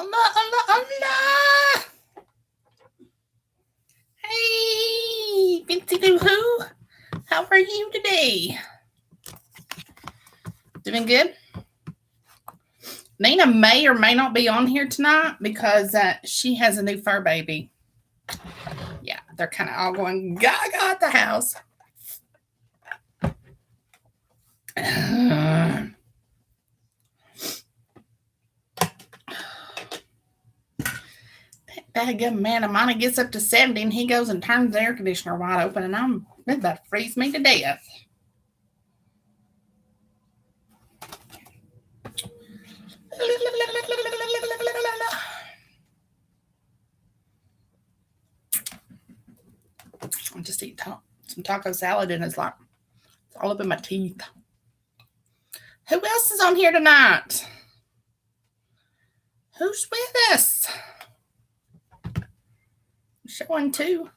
Hola. Hey, Fancy Doo Hoo. How are you today? Doing good? Nina may or may not be on here tonight because she has a new fur baby. Yeah, they're kind of all going gaga at the house. That good man of mine gets up to 70 and he goes and turns the air conditioner wide open, and I'm about to freeze me to death. I just eat some taco salad and it's like it's all up in my teeth. Who else is on here tonight? Who's with us? Showing two.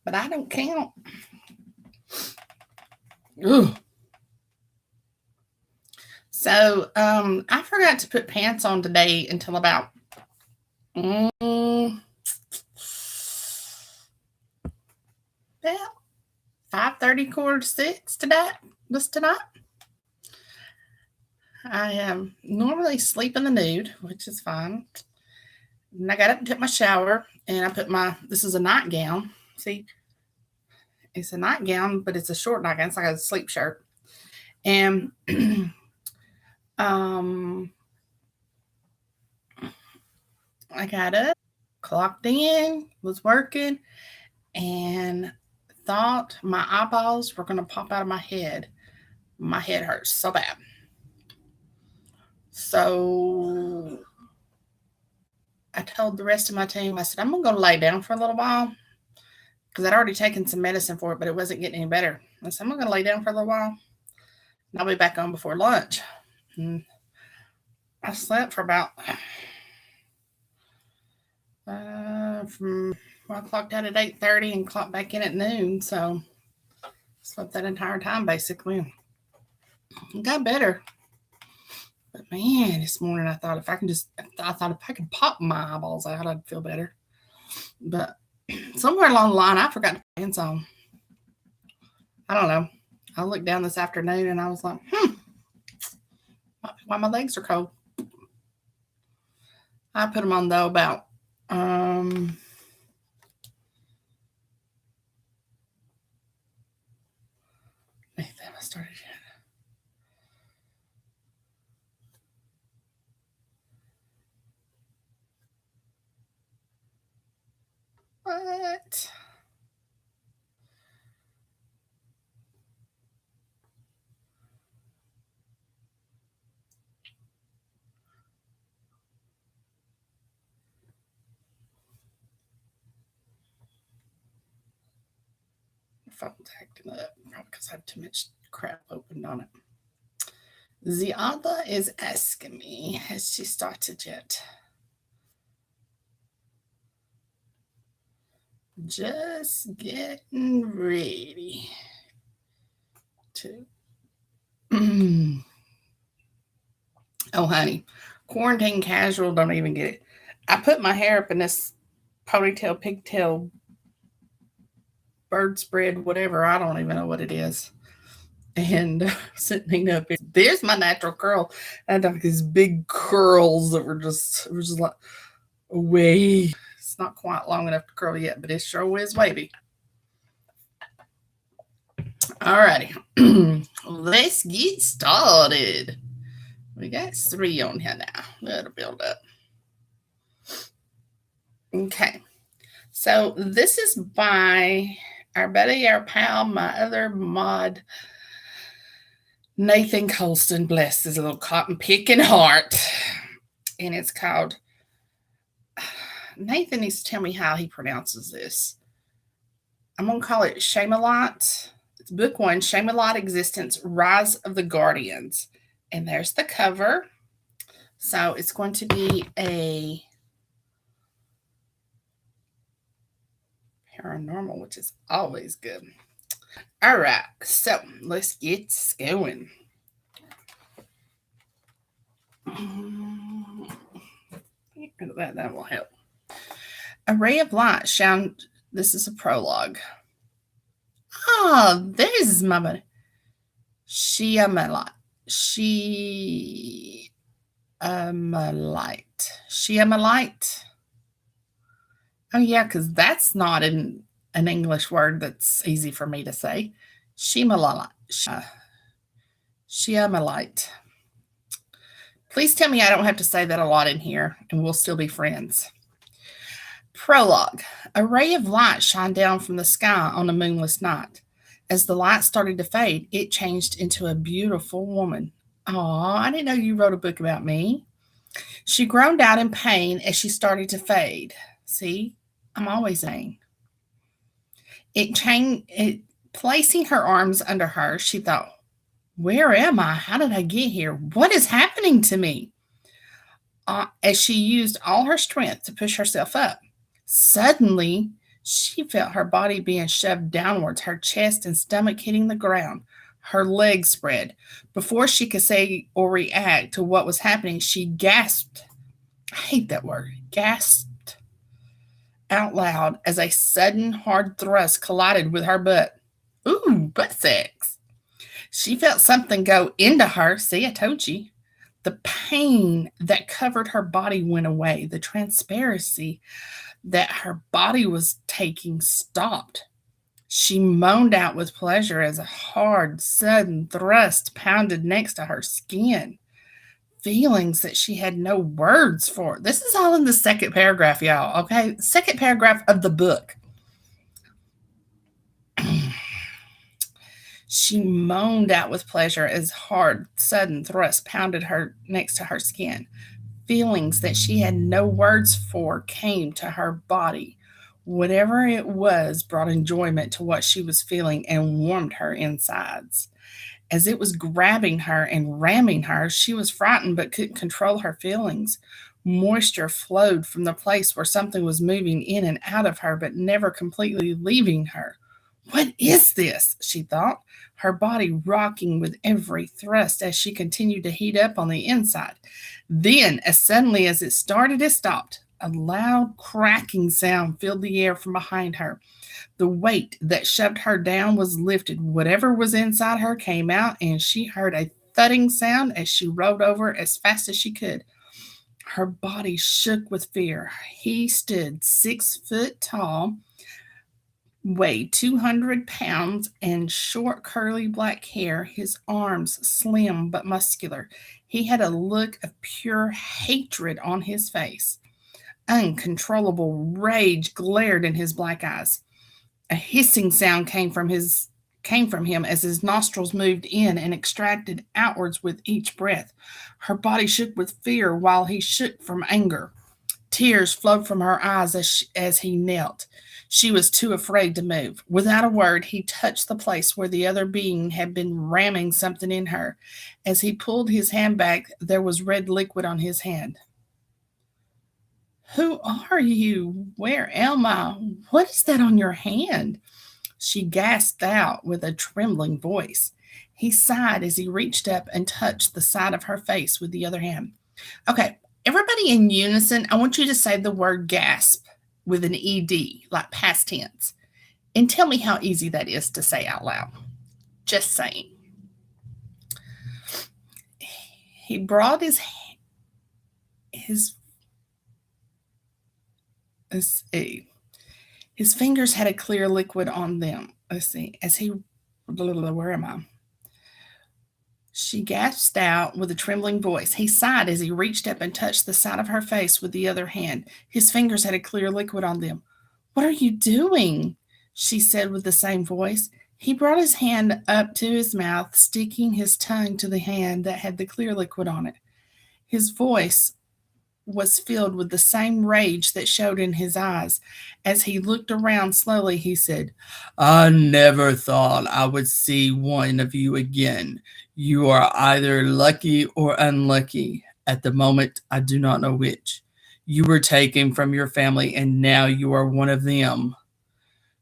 But I don't count. Ugh. So I forgot to put pants on today until about 5:30, 5:45 tonight. I normally sleep in the nude, which is fine. And I got up and took my shower, and I put this is a nightgown. See, it's a nightgown, but it's a short nightgown. It's like a sleep shirt. And I got up, clocked in, was working, and thought my eyeballs were going to pop out of my head. My head hurts so bad. So I told the rest of my team, I said, I'm going to go lay down for a little while because I'd already taken some medicine for it, but it wasn't getting any better. I said, I'm going to lay down for a little while and I'll be back on before lunch. And I slept for about I clocked out at 8:30 and clocked back in at noon. So slept that entire time basically. It got better. But man, this morning I thought if I could pop my eyeballs out, I'd feel better. But somewhere along the line, I forgot to put pants on. I don't know. I looked down this afternoon and I was like, might be why my legs are cold. I put them on though about I started yet. What? My phone's acting up probably because I had too much crap opened on it. The other is asking me, has she started yet? Just getting ready to. Oh, honey, quarantine casual, don't even get it. I put my hair up in this ponytail, pigtail, bird spread, whatever. I don't even know what it is. And sitting up, there's my natural curl. I had like these big curls that were just like wavy. It's not quite long enough to curl yet, but it sure is wavy. Alrighty, let's get started. We got 3 on here now. Let it build up. Okay, so this is by our buddy, our pal, my other mod, Nathan Colston, bless his little cotton picking heart. And it's called, Nathan needs to tell me how he pronounces this. I'm going to call it Sheamalight. It's book 1, Sheamalight Existence, Rise of the Guardians. And there's the cover. So it's going to be a paranormal, which is always good. All right, so let's get going. That will help. A ray of light shone. This is a prologue. Ah, this is my buddy. Sheamalight. Sheamalight. Oh, yeah, because that's not an English word that's easy for me to say. Sheamalight. Sheamalight. Please tell me I don't have to say that a lot in here, and we'll still be friends. Prologue. A ray of light shined down from the sky on a moonless night. As the light started to fade, it changed into a beautiful woman. Aw, I didn't know you wrote a book about me. She groaned out in pain as she started to fade. See, I'm always saying. Placing her arms under her, she thought, where am I? How did I get here? What is happening to me? As she used all her strength to push herself up. Suddenly, she felt her body being shoved downwards, her chest and stomach hitting the ground, her legs spread. Before she could say or react to what was happening, she gasped. I hate that word. Gasped out loud as a sudden hard thrust collided with her butt. Ooh, butt sex. She felt something go into her. See, I told you. The pain that covered her body went away. The transparency that her body was taking stopped. She moaned out with pleasure as a hard, sudden thrust pounded next to her skin. Feelings that she had no words for. This is all in the second paragraph, y'all, okay? Second paragraph of the book. She moaned out with pleasure as hard, sudden thrust pounded her next to her skin. Feelings that she had no words for came to her body. Whatever it was brought enjoyment to what she was feeling and warmed her insides. As it was grabbing her and ramming her, she was frightened but couldn't control her feelings. Moisture flowed from the place where something was moving in and out of her but never completely leaving her. What is this? She thought, her body rocking with every thrust as she continued to heat up on the inside. Then, as suddenly as it started, it stopped. A loud cracking sound filled the air from behind her. The weight that shoved her down was lifted. Whatever was inside her came out, and she heard a thudding sound as she rolled over as fast as she could. Her body shook with fear. He stood 6 foot tall, weighed 200 pounds, and short curly black hair, his arms slim but muscular. He had a look of pure hatred on his face. Uncontrollable rage glared in his black eyes. A hissing sound came from him as his nostrils moved in and extracted outwards with each breath. Her body shook with fear while he shook from anger. Tears flowed from her eyes as he knelt. She was too afraid to move. Without a word, he touched the place where the other being had been ramming something in her. As he pulled his hand back, there was red liquid on his hand. Who are you? Where am I? What is that on your hand? She gasped out with a trembling voice. He sighed as he reached up and touched the side of her face with the other hand. Okay, everybody in unison, I want you to say the word gasp with an ED, like past tense. And tell me how easy that is to say out loud. Just saying. He brought his let's see. His fingers had a clear liquid on them. Let's see. Where am I? She gasped out with a trembling voice. He sighed as he reached up and touched the side of her face with the other hand. His fingers had a clear liquid on them. What are you doing? She said with the same voice. He brought his hand up to his mouth, sticking his tongue to the hand that had the clear liquid on it. His voice was filled with the same rage that showed in his eyes. As he looked around slowly, he said, I never thought I would see one of you again. You are either lucky or unlucky. At the moment, I do not know which. You were taken from your family, and now you are one of them.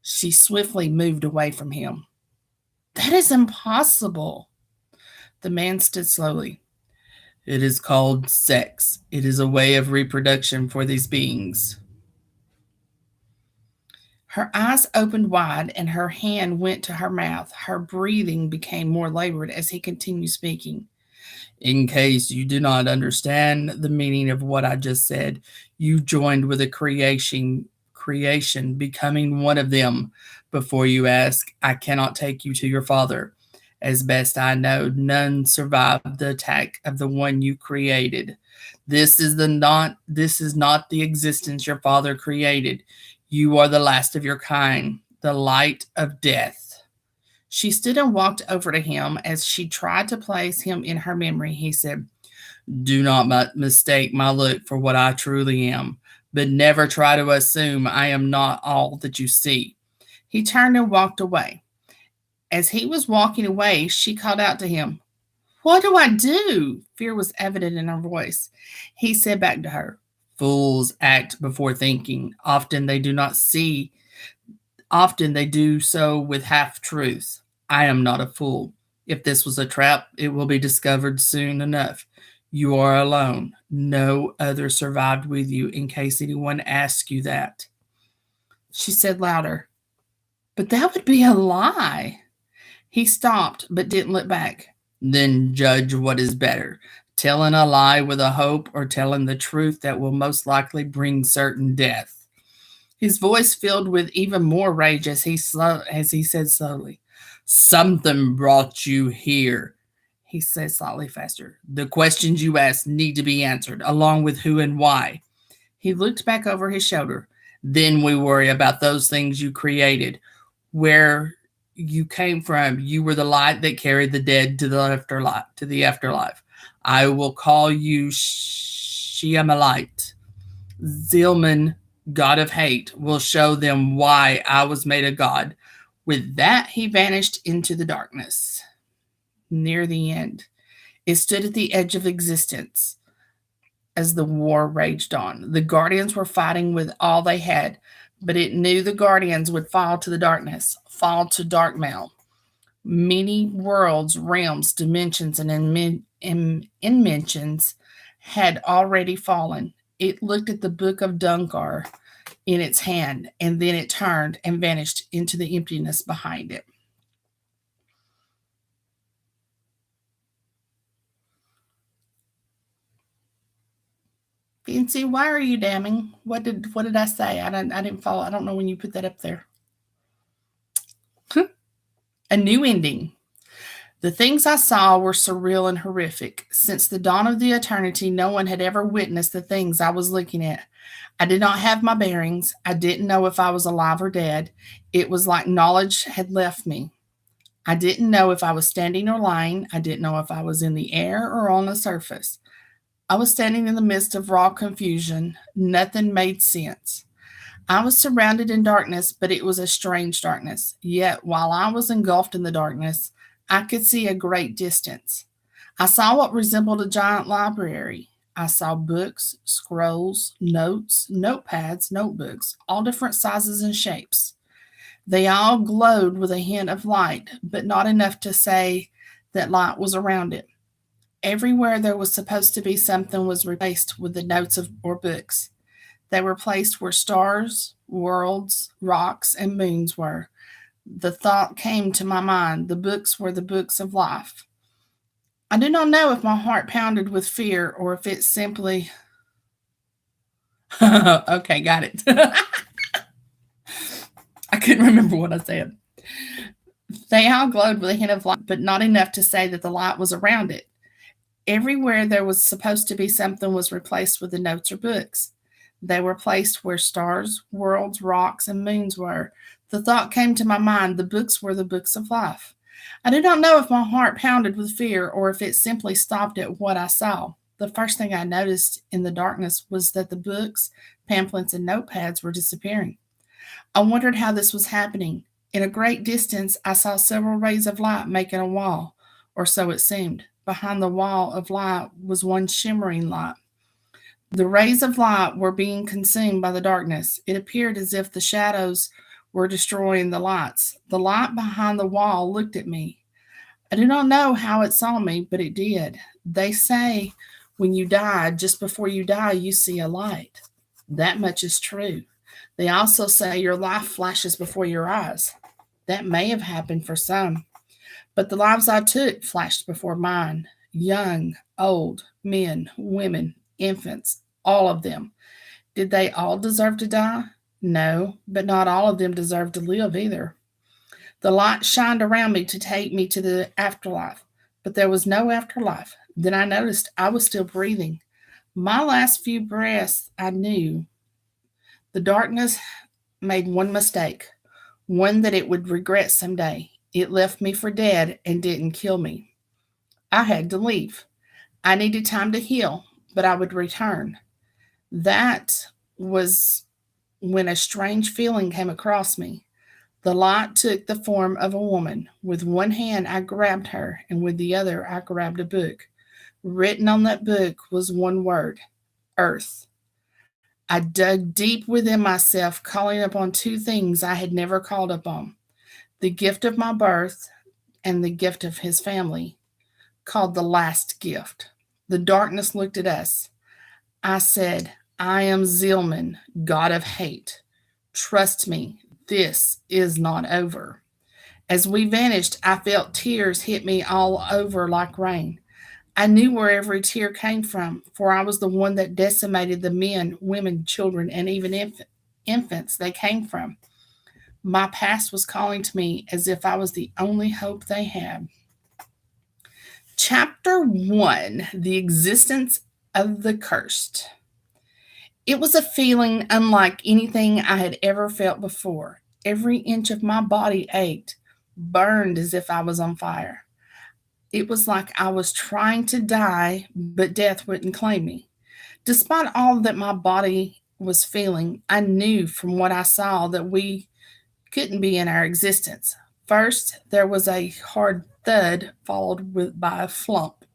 She swiftly moved away from him. That is impossible. The man stood slowly. It is called sex. It is a way of reproduction for these beings. Her eyes opened wide and her hand went to her mouth. Her breathing became more labored as he continued speaking. In case you do not understand the meaning of what I just said, you joined with a creation, becoming one of them. Before you ask, I cannot take you to your father. As best I know, none survived the attack of the one you created. This is not the existence your father created. You are the last of your kind, the light of death. She stood and walked over to him as she tried to place him in her memory. He said, do not mistake my look for what I truly am, but never try to assume I am not all that you see. He turned and walked away. As he was walking away, she called out to him, what do I do? Fear was evident in her voice. He said back to her, fools act before thinking. Often they do so with half truth. I am not a fool. If this was a trap, it will be discovered soon enough. You are alone. No other survived with you in case anyone asks you that. She said louder, but that would be a lie. He stopped but didn't look back. Then judge what is better, telling a lie with a hope or telling the truth that will most likely bring certain death. His voice filled with even more rage as he said slowly, something brought you here. He said slightly faster. The questions you ask need to be answered, along with who and why. He looked back over his shoulder. Then we worry about those things you created. Where you came from, you were the light that carried the dead to the afterlife. I will call you Sheamalight. Zilman, god of hate, will show them why I was made a god. With that, he vanished into the darkness. Near the end, it stood at the edge of existence as the war raged on. The Guardians were fighting with all they had, but it knew the Guardians would fall to the darkness, fall to Darkmail. Many worlds, realms, dimensions, and inventions had already fallen. It looked at the book of Dungar in its hand, and then it turned and vanished into the emptiness behind it. Fancy, why are you damning? What did I say? I didn't follow. I don't know when you put that up there. A new ending. The things I saw were surreal and horrific. Since the dawn of the eternity, no one had ever witnessed the things I was looking at. I did not have my bearings. I didn't know if I was alive or dead. It was like knowledge had left me. I didn't know if I was standing or lying. I didn't know if I was in the air or on the surface. I was standing in the midst of raw confusion. Nothing made sense. I was surrounded in darkness, but it was a strange darkness. Yet, while I was engulfed in the darkness, I could see a great distance. I saw what resembled a giant library. I saw books, scrolls, notes, notepads, notebooks, all different sizes and shapes. They all glowed with a hint of light, but not enough to say that light was around it. Everywhere there was supposed to be something was replaced with the notes or books. They were placed where stars, worlds, rocks, and moons were. The thought came to my mind, the books were the books of life. I do not know if my heart pounded with fear or if it simply... Okay, got it. I couldn't remember what I said. They all glowed with a hint of light, but not enough to say that the light was around it. Everywhere there was supposed to be something was replaced with the notes or books. They were placed where stars, worlds, rocks, and moons were. The thought came to my mind, the books were the books of life. I do not know if my heart pounded with fear or if it simply stopped at what I saw. The first thing I noticed in the darkness was that the books, pamphlets, and notepads were disappearing. I wondered how this was happening. In a great distance, I saw several rays of light making a wall, or so it seemed. Behind the wall of light was one shimmering light. The rays of light were being consumed by the darkness. It appeared as if the shadows were destroying the lights. The light behind the wall looked at me. I do not know how it saw me, but it did. They say When you die, just before you die, you see a light. That much is true. They also say your life flashes before your eyes. That may have happened for some, but the lives I took flashed before mine. Young, old, men, women, infants, all of them. Did they all deserve to die? No, but not all of them deserved to live either. The light shined around me to take me to the afterlife, but there was no afterlife. Then I noticed I was still breathing. My last few breaths, I knew. The darkness made one mistake, one that it would regret someday. It left me for dead and didn't kill me. I had to leave. I needed time to heal, but I would return. That was when a strange feeling came across me. The light took the form of a woman. With one hand, I grabbed her, and with the other, I grabbed a book. Written on that book was one word: Earth. I dug deep within myself, calling upon two things I had never called upon: the gift of my birth and the gift of his family, called the last gift. The darkness looked at us. I said, I am Zilman, god of hate. Trust me, this is not over. As we vanished, I felt tears hit me all over like rain. I knew where every tear came from, for I was the one that decimated the men, women, children, and even infants they came from. My past was calling to me as if I was the only hope they had. Chapter 1: The Existence of the Cursed. It was a feeling unlike anything I had ever felt before. Every inch of my body ached, burned as if I was on fire. It was like I was trying to die, but death wouldn't claim me. Despite all that my body was feeling, I knew from what I saw that we couldn't be in our existence. First, there was a hard thud, followed by a flump.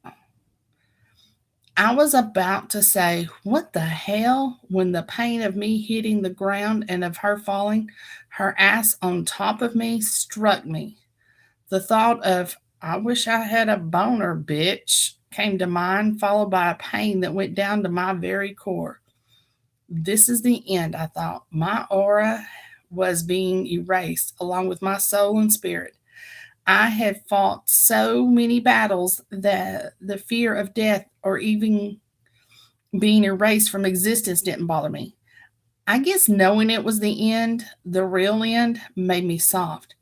I was about to say, what the hell, when the pain of me hitting the ground and of her falling, her ass on top of me, struck me. The thought of, I wish I had a boner, bitch, came to mind, followed by a pain that went down to my very core. This is the end, I thought. My aura was being erased, along with my soul and spirit. I had fought so many battles that the fear of death or even being erased from existence didn't bother me. I guess knowing it was the end, the real end, made me soft.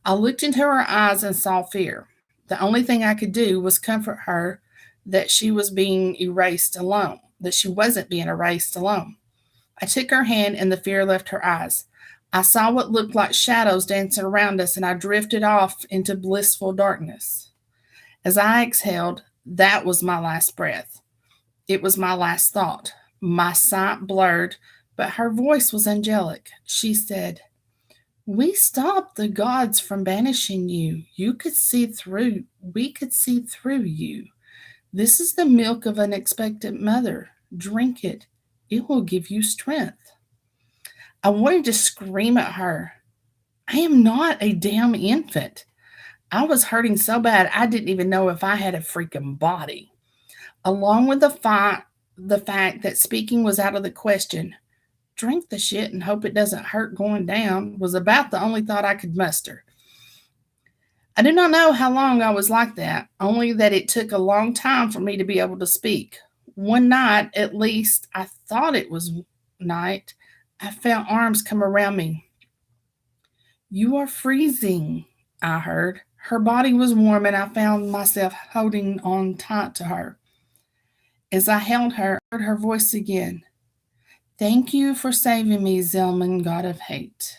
I looked into her eyes and saw fear. The only thing I could do was comfort her that she was being erased alone, that she wasn't being erased alone. I took her hand and the fear left her eyes. I saw what looked like shadows dancing around us and I drifted off into blissful darkness. As I exhaled, that was my last breath. It was my last thought. My sight blurred, but her voice was angelic. She said, we stopped the gods from banishing you. You could see through, we could see through you. This is the milk of an expectant mother. Drink it. It will give you strength. I wanted to scream at her. I am not a damn infant. I was hurting so bad I didn't even know if I had a freaking body. Along with the fact that speaking was out of the question, drink the shit and hope it doesn't hurt going down was about the only thought I could muster. I do not know how long I was like that, only that it took a long time for me to be able to speak. One night, at least, I thought it was night, I felt arms come around me. You are freezing, I heard. Her body was warm and I found myself holding on tight to her. As I held her, I heard her voice again. Thank you for saving me, Zelman, god of hate.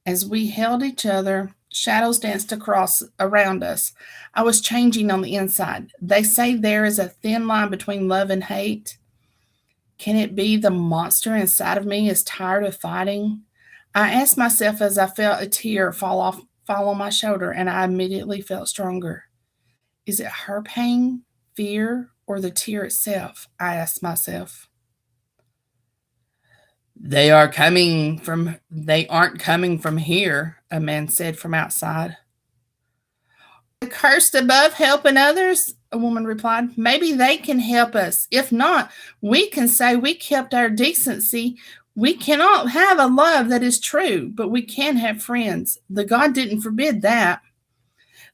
As we held each other, shadows danced across around us. I was changing on the inside. They say there is a thin line between love and hate. Can it be the monster inside of me is tired of fighting? I asked myself as I felt a tear fall on my shoulder, and I immediately felt stronger. Is it her pain, fear, or the tear itself? I asked myself. They aren't coming from here, a man said from outside. The cursed above helping others? a woman replied. Maybe they can help us. If not, we can say we kept our decency. We cannot have a love that is true, but we can have friends. The God didn't forbid that.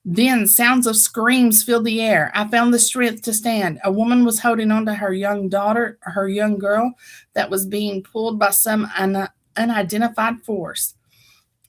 Then sounds of screams filled the air. I found the strength to stand. A woman was holding on to her young daughter, her young girl, that was being pulled by some unidentified force.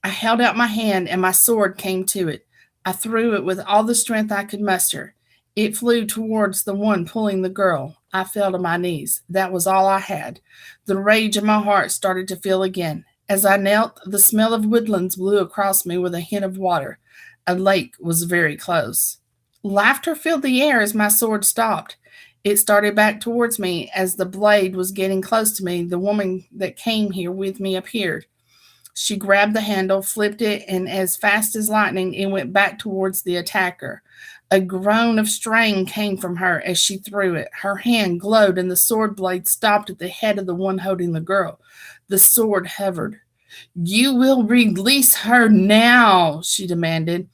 I held out my hand and my sword came to it. I threw it with all the strength I could muster. It flew towards the one pulling the girl. I fell to my knees. That was all I had. The rage in my heart started to feel again. As I knelt, the smell of woodlands blew across me with a hint of water. A lake was very close. Laughter filled the air as my sword stopped. It started back towards me as the blade was getting close to me. The woman that came here with me appeared. She grabbed the handle, flipped it, and as fast as lightning, it went back towards the attacker. A groan of strain came from her as she threw it. Her hand glowed, and the sword blade stopped at the head of the one holding the girl. The sword hovered. You will release her now, she demanded.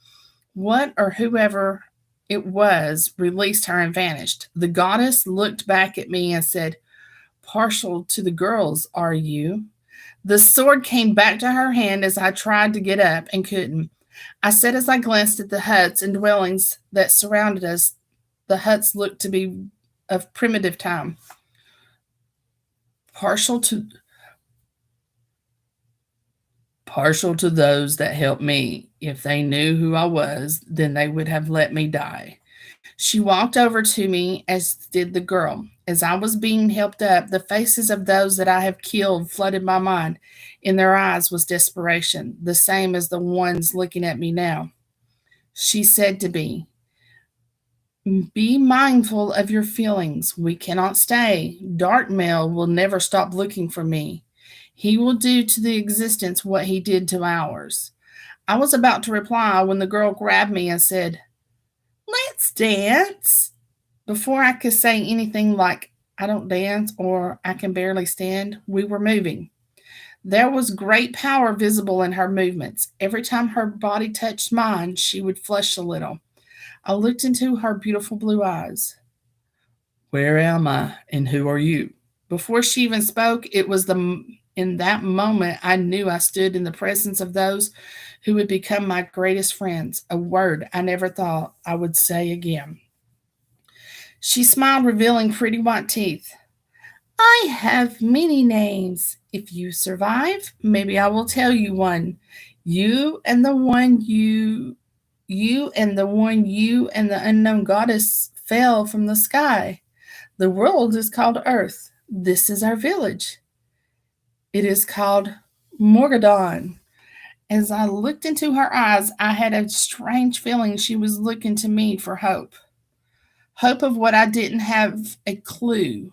What or whoever it was released her and vanished. The goddess looked back at me and said, Partial to the girls, are you? The sword came back to her hand as I tried to get up and couldn't. I said as I glanced at the huts and dwellings that surrounded us, the huts looked to be of primitive time. Partial to partial to those that helped me. If they knew who I was, then they would have let me die. She walked over to me, as did the girl. As I was being helped up, the faces of those that I have killed flooded my mind. In their eyes was desperation, the same as the ones looking at me now. She said to me, Be mindful of your feelings. We cannot stay. Darkmail will never stop looking for me. He will do to the existence what he did to ours. I was about to reply when the girl grabbed me and said, Let's dance. Before I could say anything like, I don't dance or I can barely stand, we were moving. There was great power visible in her movements. Every time her body touched mine, she would flush a little. I looked into her beautiful blue eyes. Where am I and who are you? Before she even spoke, it was in that moment I knew I stood in the presence of those who would become my greatest friends, a word I never thought I would say again. She smiled, revealing pretty white teeth. I have many names. If you survive, maybe I will tell you one. You and the one you and the one you and the unknown goddess fell from the sky. The world is called Earth. This is our village. It is called Morgadon. As I looked into her eyes, I had a strange feeling she was looking to me for hope. Hope of what I didn't have a clue.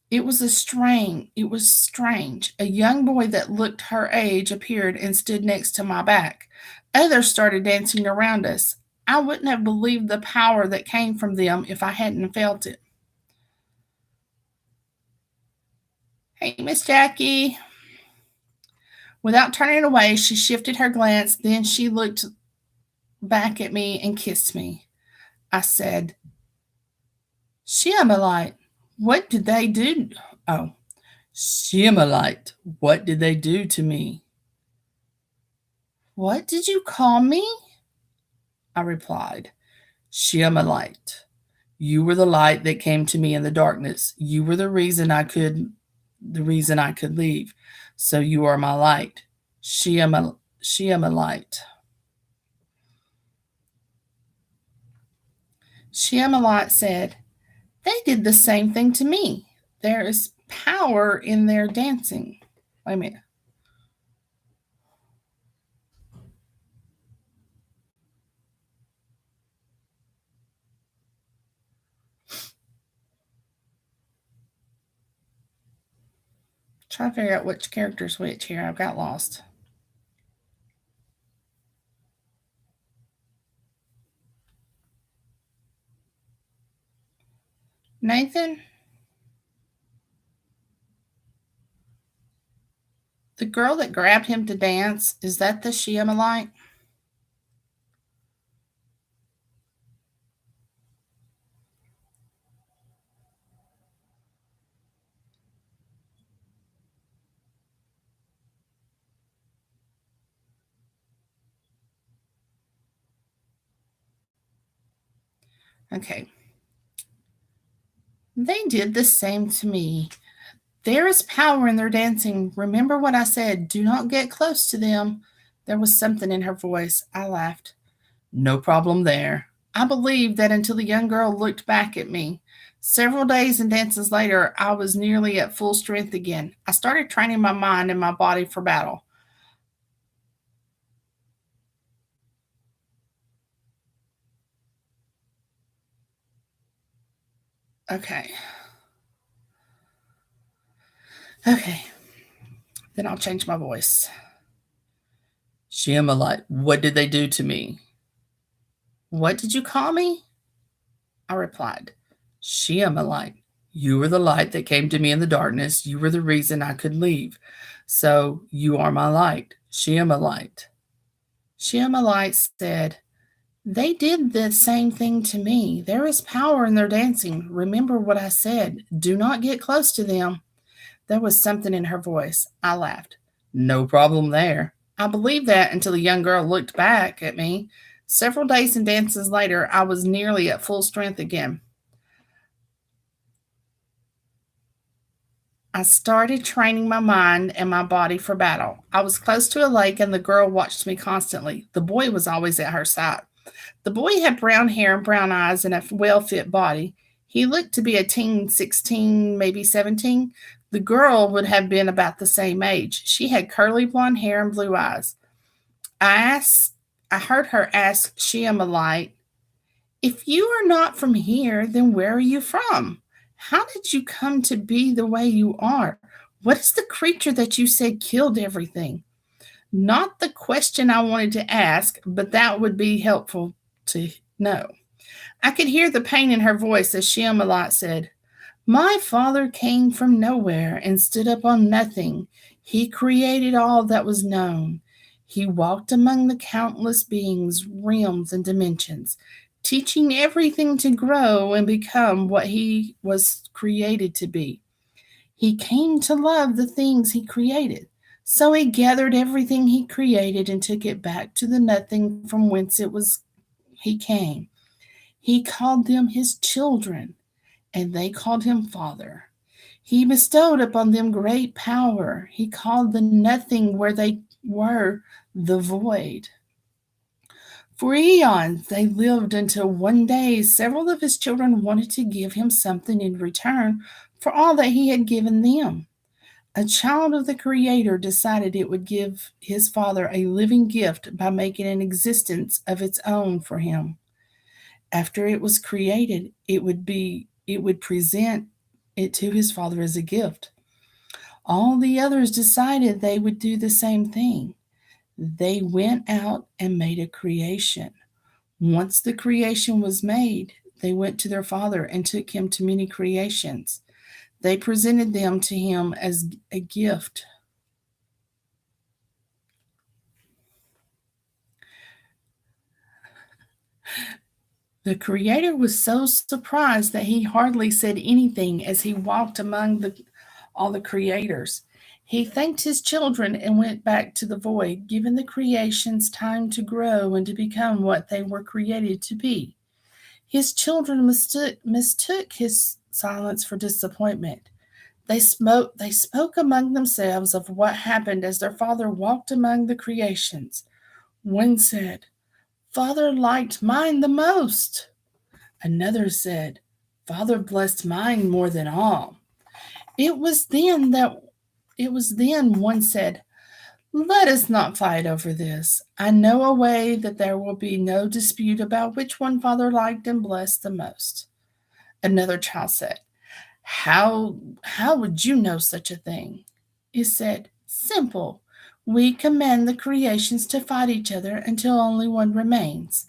It was strange. A young boy that looked her age appeared and stood next to my back. Others started dancing around us. I wouldn't have believed the power that came from them if I hadn't felt it. Hey, Miss Jackie. Without turning away, she shifted her glance. Then she looked back at me and kissed me. I said, Sheamalight, what did they do? Oh, Sheamalight, what did they do to me? What did you call me? I replied. Sheamalight, you were the light that came to me in the darkness. You were the reason I could leave. So you are my light. Sheamalight. Sheamalight said, They did the same thing to me. There is power in their dancing. Wait a minute. Try to figure out which character's which here. I've got lost. Nathan? The girl that grabbed him to dance, is that the Sheamalight? Okay. They did the same to me. There is power in their dancing. Remember what I said. Do not get close to them. There was something in her voice. I laughed. No problem there. I believed that until the young girl looked back at me. Several days and dances later, I was nearly at full strength again. I started training my mind and my body for battle. Okay. Okay. Then I'll change my voice. Sheamalight, what did they do to me? What did you call me? I replied. Sheamalight, you were the light that came to me in the darkness. You were the reason I could leave. So you are my light. Sheamalight. Sheamalight said, they did the same thing to me. There is power in their dancing. Remember what I said. Do not get close to them. There was something in her voice. I laughed. No problem there. I believed that until the young girl looked back at me. Several days and dances later, I was nearly at full strength again. I started training my mind and my body for battle. I was close to a lake, and the girl watched me constantly. The boy was always at her side. The boy had brown hair and brown eyes and a well fit body. He looked to be a teen, 16, maybe 17. The girl would have been about the same age. She had curly blonde hair and blue eyes. I asked, I heard her ask Sheamalight, if you are not from here, then where are you from? How did you come to be the way you are? What is the creature that you said killed everything? Not the question I wanted to ask, but that would be helpful to know. I could hear the pain in her voice as Sheamalight said, my father came from nowhere and stood up on nothing. He created all that was known. He walked among the countless beings, realms, and dimensions, teaching everything to grow and become what he was created to be. He came to love the things he created. So he gathered everything he created and took it back to the nothing from whence it was he came. He called them his children, and they called him Father. He bestowed upon them great power. He called the nothing where they were the void. For eons they lived until one day several of his children wanted to give him something in return for all that he had given them. A child of the Creator decided it would give his father a living gift by making an existence of its own for him. After it was created, it would present it to his father as a gift. All the others decided they would do the same thing. They went out and made a creation. Once the creation was made, they went to their father and took him to many creations. They presented them to him as a gift. The Creator was so surprised that he hardly said anything as he walked among all the creators. He thanked his children and went back to the void, giving the creations time to grow and to become what they were created to be. His children mistook his silence for disappointment. They spoke among themselves of what happened as their father walked among the creations. One said, Father liked mine the most. Another said, Father blessed mine more than all. It was then one said, let us not fight over this. I know a way that there will be no dispute about which one Father liked and blessed the most. Another child said, how would you know such a thing? It said, simple. We command the creations to fight each other until only one remains.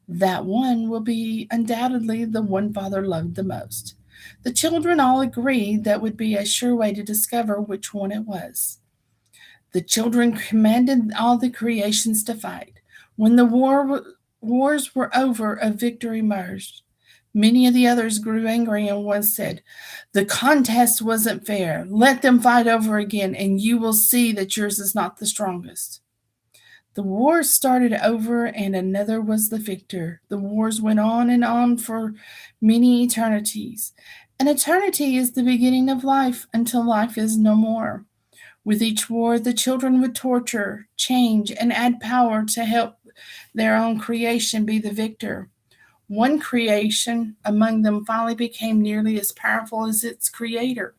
That one will be undoubtedly the one Father loved the most. The children all agreed that would be a sure way to discover which one it was. The children commanded all the creations to fight. When the wars were over, a victory emerged. Many of the others grew angry, and one said, the contest wasn't fair. Let them fight over again, and you will see that yours is not the strongest. The wars started over, and another was the victor. The wars went on and on for many eternities. An eternity is the beginning of life until life is no more. With each war, the children would torture, change, and add power to help their own creation be the victor. One creation among them finally became nearly as powerful as its creator.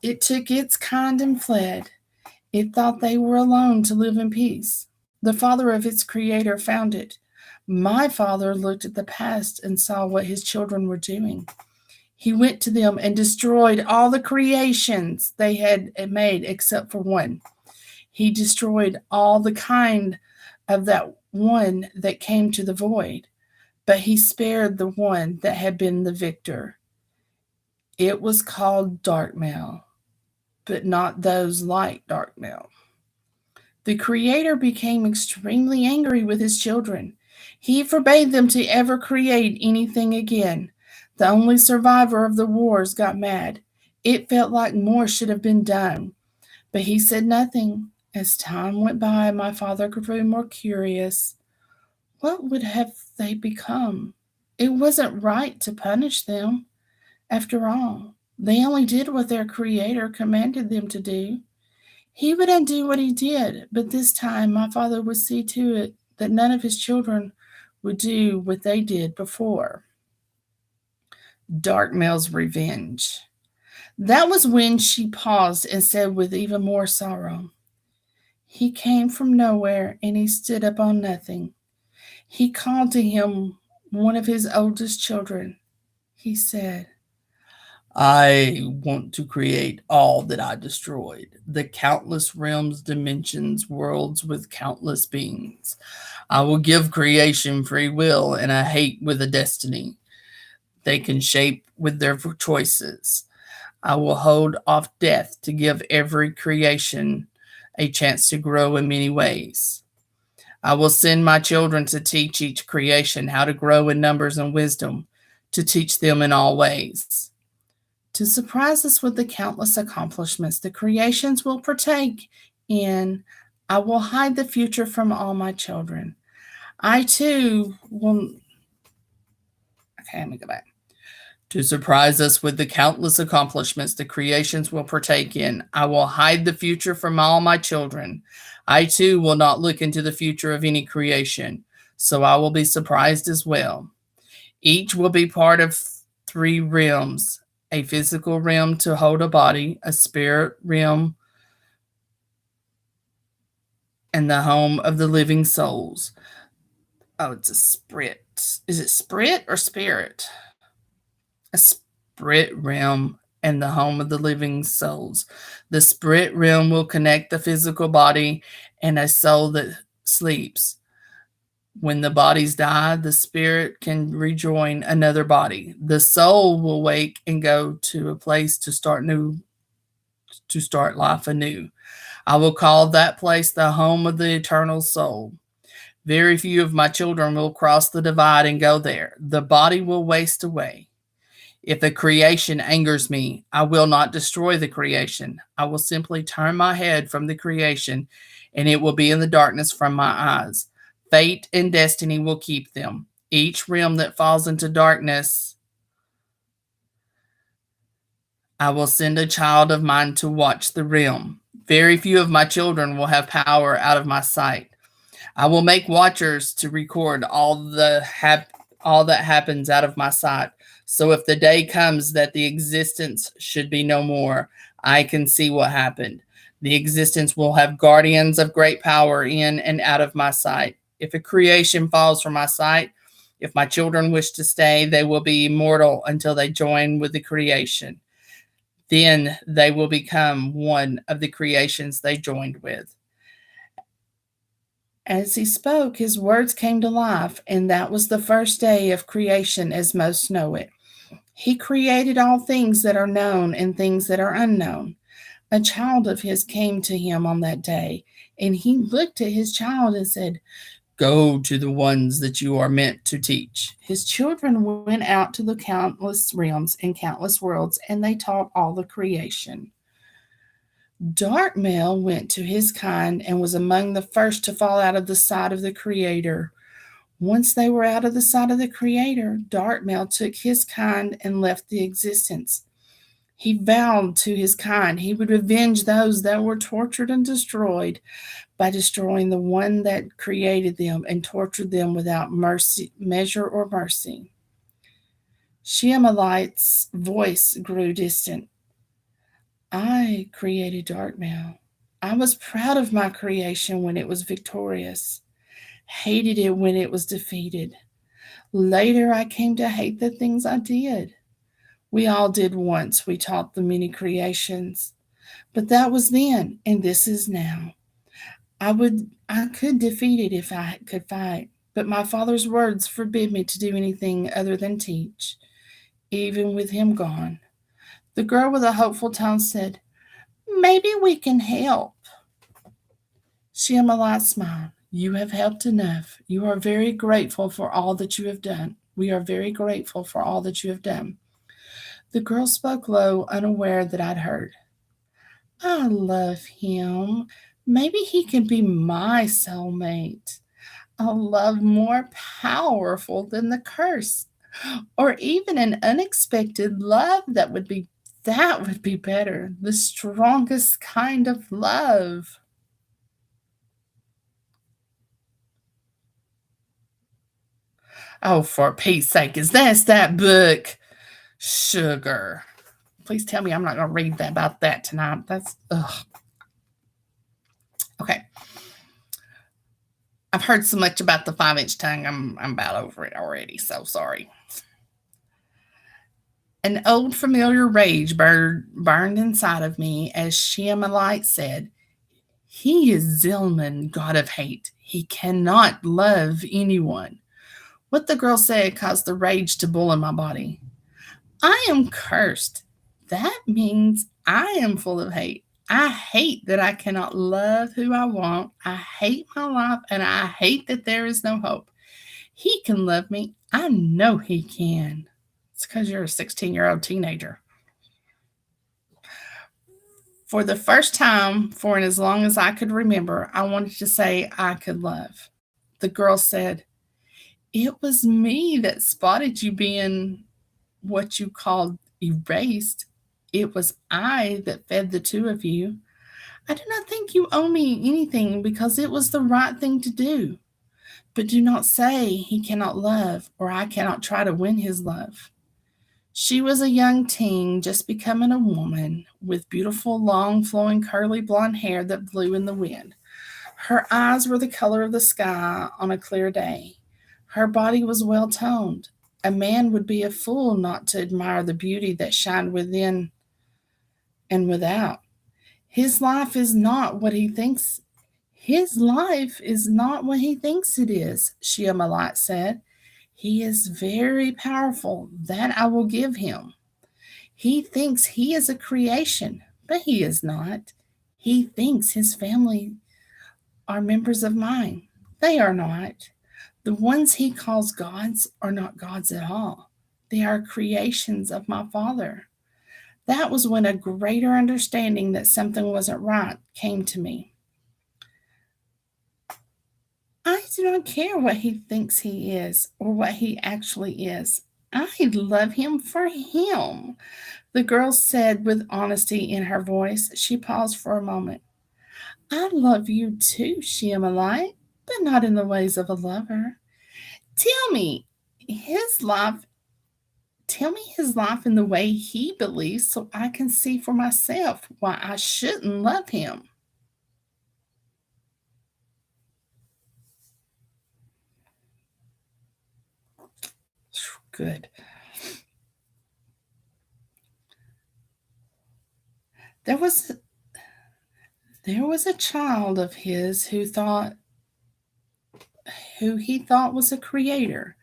It took its kind and fled. It thought they were alone to live in peace. The father of its creator found it. My father looked at the past and saw what his children were doing. He went to them and destroyed all the creations they had made except for one. He destroyed all the kind of that one that came to the void, but he spared the one that had been the victor. It was called Darkmail, but not those like Darkmail. The Creator became extremely angry with his children. He forbade them to ever create anything again. The only survivor of the wars got mad. It felt like more should have been done, but he said nothing. As time went by, my father grew more curious. What would have they become? It wasn't right to punish them. After all, they only did what their Creator commanded them to do. He would undo what he did, but this time my father would see to it that none of his children would do what they did before. Darkmail's revenge. That was when she paused and said with even more sorrow, He came from nowhere and he stood up on nothing. He called to him one of his oldest children. He said, I want to create all that I destroyed, the countless realms, dimensions, worlds with countless beings. I will give creation free will and a hate with a destiny they can shape with their choices. I will hold off death to give every creation a chance to grow in many ways. I will send my children to teach each creation how to grow in numbers and wisdom, to teach them in all ways. To surprise us with the countless accomplishments the creations will partake in, I will hide the future from all my children. I too will. Okay, let me go back. To surprise us with the countless accomplishments the creations will partake in, I will hide the future from all my children. I too will not look into the future of any creation, so I will be surprised as well. Each will be part of three realms: a physical realm to hold a body, a spirit realm, and the home of the living souls. Oh, it's a spirit. Is it spirit or spirit? A spirit realm and the home of the living souls. The spirit realm will connect the physical body and a soul that sleeps. When the bodies die, the spirit can rejoin another body. The soul will wake and go to a place to start life anew. I will call that place the home of the eternal soul. Very few of my children will cross the divide and go there. The body will waste away. If a creation angers me, I will not destroy the creation. I will simply turn my head from the creation, and it will be in the darkness from my eyes. Fate and destiny will keep them. Each realm that falls into darkness, I will send a child of mine to watch the realm. Very few of my children will have power out of my sight. I will make watchers to record all that happens out of my sight. So if the day comes that the existence should be no more, I can see what happened. The existence will have guardians of great power in and out of my sight. If a creation falls from my sight, if my children wish to stay, they will be immortal until they join with the creation. Then they will become one of the creations they joined with. As he spoke, his words came to life, and that was the first day of creation as most know it. He created all things that are known and things that are unknown. A child of his came to him on that day, and he looked at his child and said, Go to the ones that you are meant to teach. His children went out to the countless realms and countless worlds, and they taught all the creation. Dark male went to his kind and was among the first to fall out of the sight of the Creator. Once they were out of the sight of the Creator, dark male took his kind and left the existence. He vowed to his kind he would avenge those that were tortured and destroyed by destroying the one that created them and tortured them without mercy, measure or mercy. Sheamalight's voice grew distant. I created Darkmail. I was proud of my creation when it was victorious, hated it when it was defeated. Later, I came to hate the things I did. We all did once, we taught the many creations. But that was then, and this is now. I could defeat it if I could fight, but my father's words forbid me to do anything other than teach, even with him gone. The girl with a hopeful tone said, Maybe we can help. Sheamalight smiled. You have helped enough. You are very grateful for all that you have done. We are very grateful for all that you have done. The girl spoke low, unaware that I'd heard. I love him. Maybe he can be my soulmate. A love more powerful than the curse, or even an unexpected love that would be better, the strongest kind of love. Oh, for Pete's sake, is that book? Sugar. Please tell me I'm not going to read that about that tonight. That's, ugh. Okay. I've heard so much about the 5-inch tongue. I'm about over it already, so sorry. An old familiar rage burned inside of me as Sheamalight said, He is Zilman, god of hate. He cannot love anyone. What the girl said caused the rage to boil in my body. I am cursed. That means I am full of hate. I hate that I cannot love who I want. I hate my life, and I hate that there is no hope. He can love me. I know he can. It's because you're a 16-year-old teenager. For the first time, for as long as I could remember, I wanted to say I could love. The girl said, It was me that spotted you being what you called erased. It was I that fed the two of you. I do not think you owe me anything because it was the right thing to do. But do not say he cannot love or I cannot try to win his love. She was a young teen, just becoming a woman, with beautiful, long, flowing, curly blonde hair that blew in the wind. Her eyes were the color of the sky on a clear day. Her body was well toned. A man would be a fool not to admire the beauty that shined within and without. His life is not what he thinks. His life is not what he thinks it is, Sheamalight said. He is very powerful. That I will give him. He thinks he is a creation, but he is not. He thinks his family are members of mine. They are not. The ones he calls gods are not gods at all. They are creations of my Father. That was when a greater understanding that something wasn't right came to me. I do not care what he thinks he is or what he actually is. I love him for him, the girl said with honesty in her voice. She paused for a moment. I love you too, Sheamalight, but not in the ways of a lover. Tell me his life in the way he believes so I can see for myself why I shouldn't love him. Good. There was a child of his who he thought was a creator,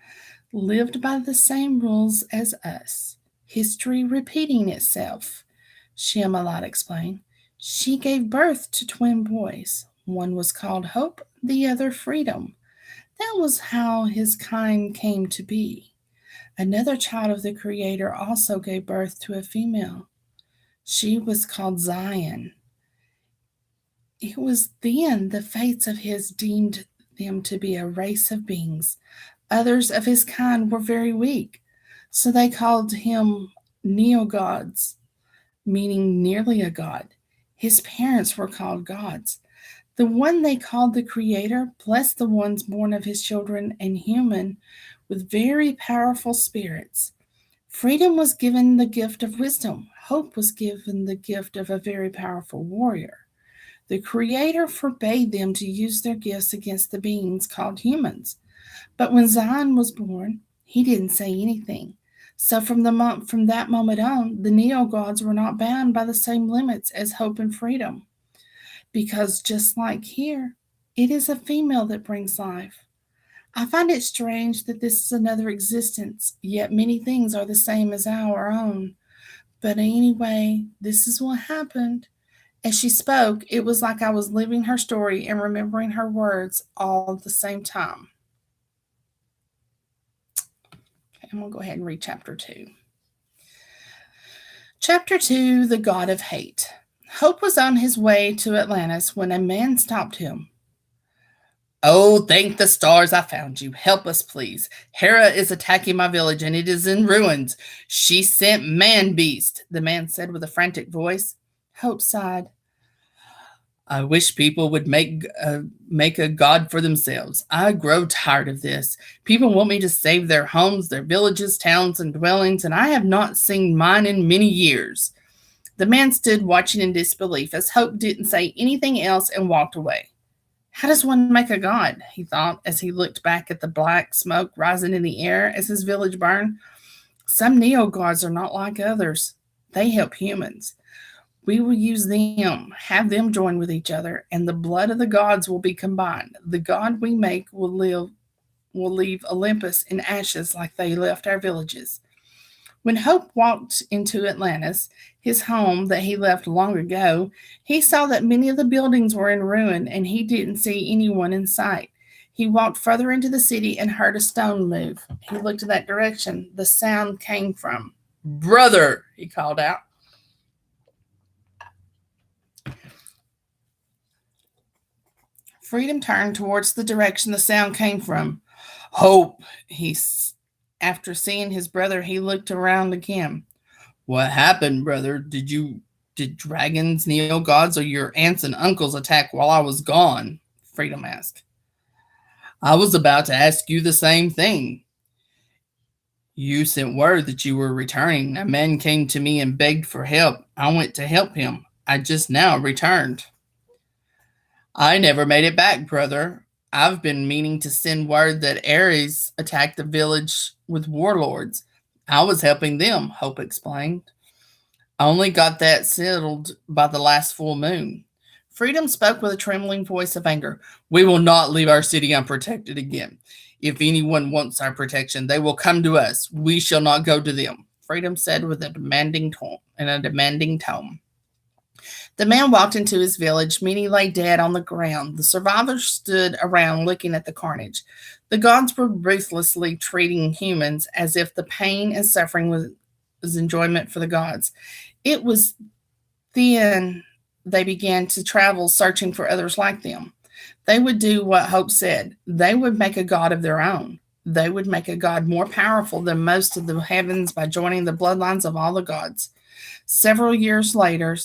lived by the same rules as us. History repeating itself, Sheamalight explained. She gave birth to twin boys. One was called Hope, the other Freedom. That was how his kind came to be. Another child of the Creator also gave birth to a female. She was called Zion. It was then the fates of his deemed them to be a race of beings. Others of his kind were very weak, so they called him neo-gods, meaning nearly a god. His parents were called gods. The one they called the Creator blessed the ones born of his children and human with very powerful spirits. Freedom was given the gift of wisdom. Hope was given the gift of a very powerful warrior. The Creator forbade them to use their gifts against the beings called humans. But when Zion was born, he didn't say anything. So from that moment on, the neo-gods were not bound by the same limits as hope and freedom. Because just like here, it is a female that brings life. I find it strange that this is another existence, yet many things are the same as our own. But anyway, this is what happened. As she spoke, it was like I was living her story and remembering her words all at the same time. Okay, I'm going to go ahead and read chapter 2. Chapter 2, The God of Hate. Hope was on his way to Atlantis when a man stopped him. "Oh, thank the stars I found you. Help us, please. Hera is attacking my village and it is in ruins. She sent man-beast," the man said with a frantic voice. Hope sighed. "I wish people would make a god for themselves. I grow tired of this. People want me to save their homes, their villages, towns, and dwellings, and I have not seen mine in many years." The man stood watching in disbelief as Hope didn't say anything else and walked away. How does one make a god? He thought as he looked back at the black smoke rising in the air as his village burned. Some neo-gods are not like others. They help humans. We will use them, have them join with each other, and the blood of the gods will be combined. The god we make will leave Olympus in ashes like they left our villages. When Hope walked into Atlantis, his home that he left long ago, he saw that many of the buildings were in ruin and he didn't see anyone in sight. He walked further into the city and heard a stone move. He looked in that direction the sound came from. "Brother," he called out. Freedom turned towards the direction the sound came from. "Hope," after seeing his brother, he looked around again. "What happened, brother? Did dragons, neo-gods, or your aunts and uncles attack while I was gone?" Freedom asked. "I was about to ask you the same thing. You sent word that you were returning. A man came to me and begged for help. I went to help him. I just now returned." "I never made it back, brother. I've been meaning to send word that Ares attacked the village with warlords. I was helping them," Hope explained. "I only got that settled by the last full moon." Freedom spoke with a trembling voice of anger. "We will not leave our city unprotected again. If anyone wants our protection, they will come to us. We shall not go to them," Freedom said with a demanding tone. The man walked into his village. Mynae lay dead on the ground. The survivors stood around looking at the carnage. The gods were ruthlessly treating humans as if the pain and suffering was enjoyment for the gods. It was then they began to travel searching for others like them. They would do what Hope said. They would make a god of their own. They would make a god more powerful than most of the heavens by joining the bloodlines of all the gods. Several years later,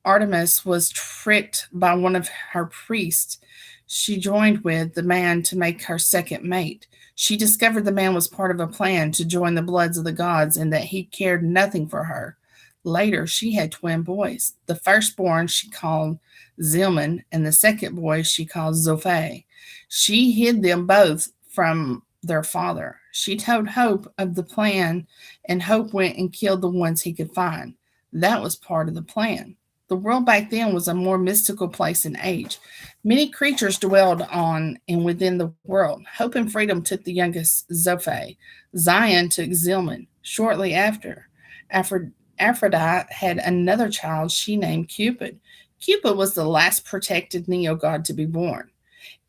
Artemis was tricked by one of her priests she joined with the man to make her second mate. She discovered the man was part of a plan to join the bloods of the gods and that he cared nothing for her. Later, she had twin boys. The firstborn she called Zilman, and the second boy she called Zophe. She hid them both from their father. She told Hope of the plan, and Hope went and killed the ones he could find. That was part of the plan. The world back then was a more mystical place in age. Many creatures dwelled on and within the world. Hope and Freedom took the youngest, Zophe. Zion took Zilman. Shortly after, Aphrodite had another child she named Cupid. Cupid was the last protected neo-god to be born.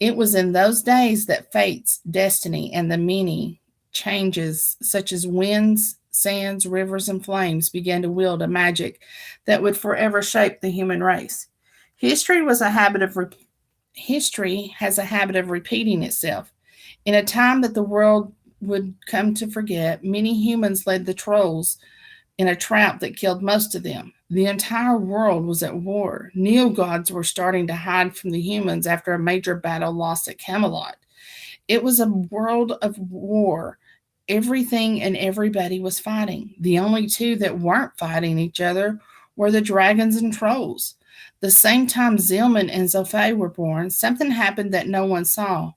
It was in those days that fates, destiny, and the many changes, such as winds, sands, rivers, and flames, began to wield a magic that would forever shape the human race. History was a habit of re- History has a habit of repeating itself. In a time that the world would come to forget, many humans led the trolls in a trap that killed most of them. The entire world was at war. Neo gods were starting to hide from the humans after a major battle lost at Camelot. It was a world of war. Everything and everybody was fighting. The only two that weren't fighting each other were the dragons and trolls. The same time Zilman and Zophei were born, something happened that no one saw.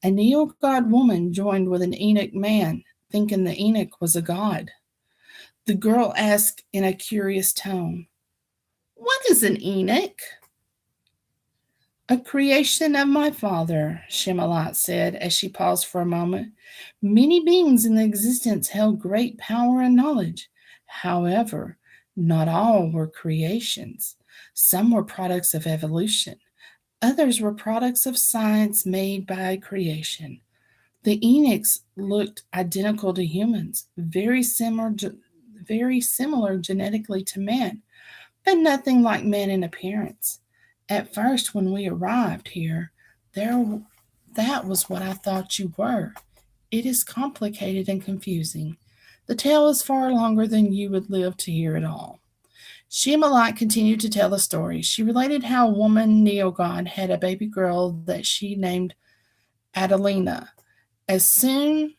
A neo god woman joined with an Enoch man, thinking the Enoch was a god. The girl asked in a curious tone, "What is an Enoch?" "A creation of my father," Sheamalight said as she paused for a moment. "Many beings in existence held great power and knowledge. However, not all were creations. Some were products of evolution. Others were products of science made by creation. The Enochs looked identical to humans, very similar genetically to man, but nothing like man in appearance. At first, when we arrived here, there that was what I thought you were. It is complicated and confusing. The tale is far longer than you would live to hear it all." Sheamalight continued to tell the story. She related how a woman Neogod had a baby girl that she named Adelina. As soon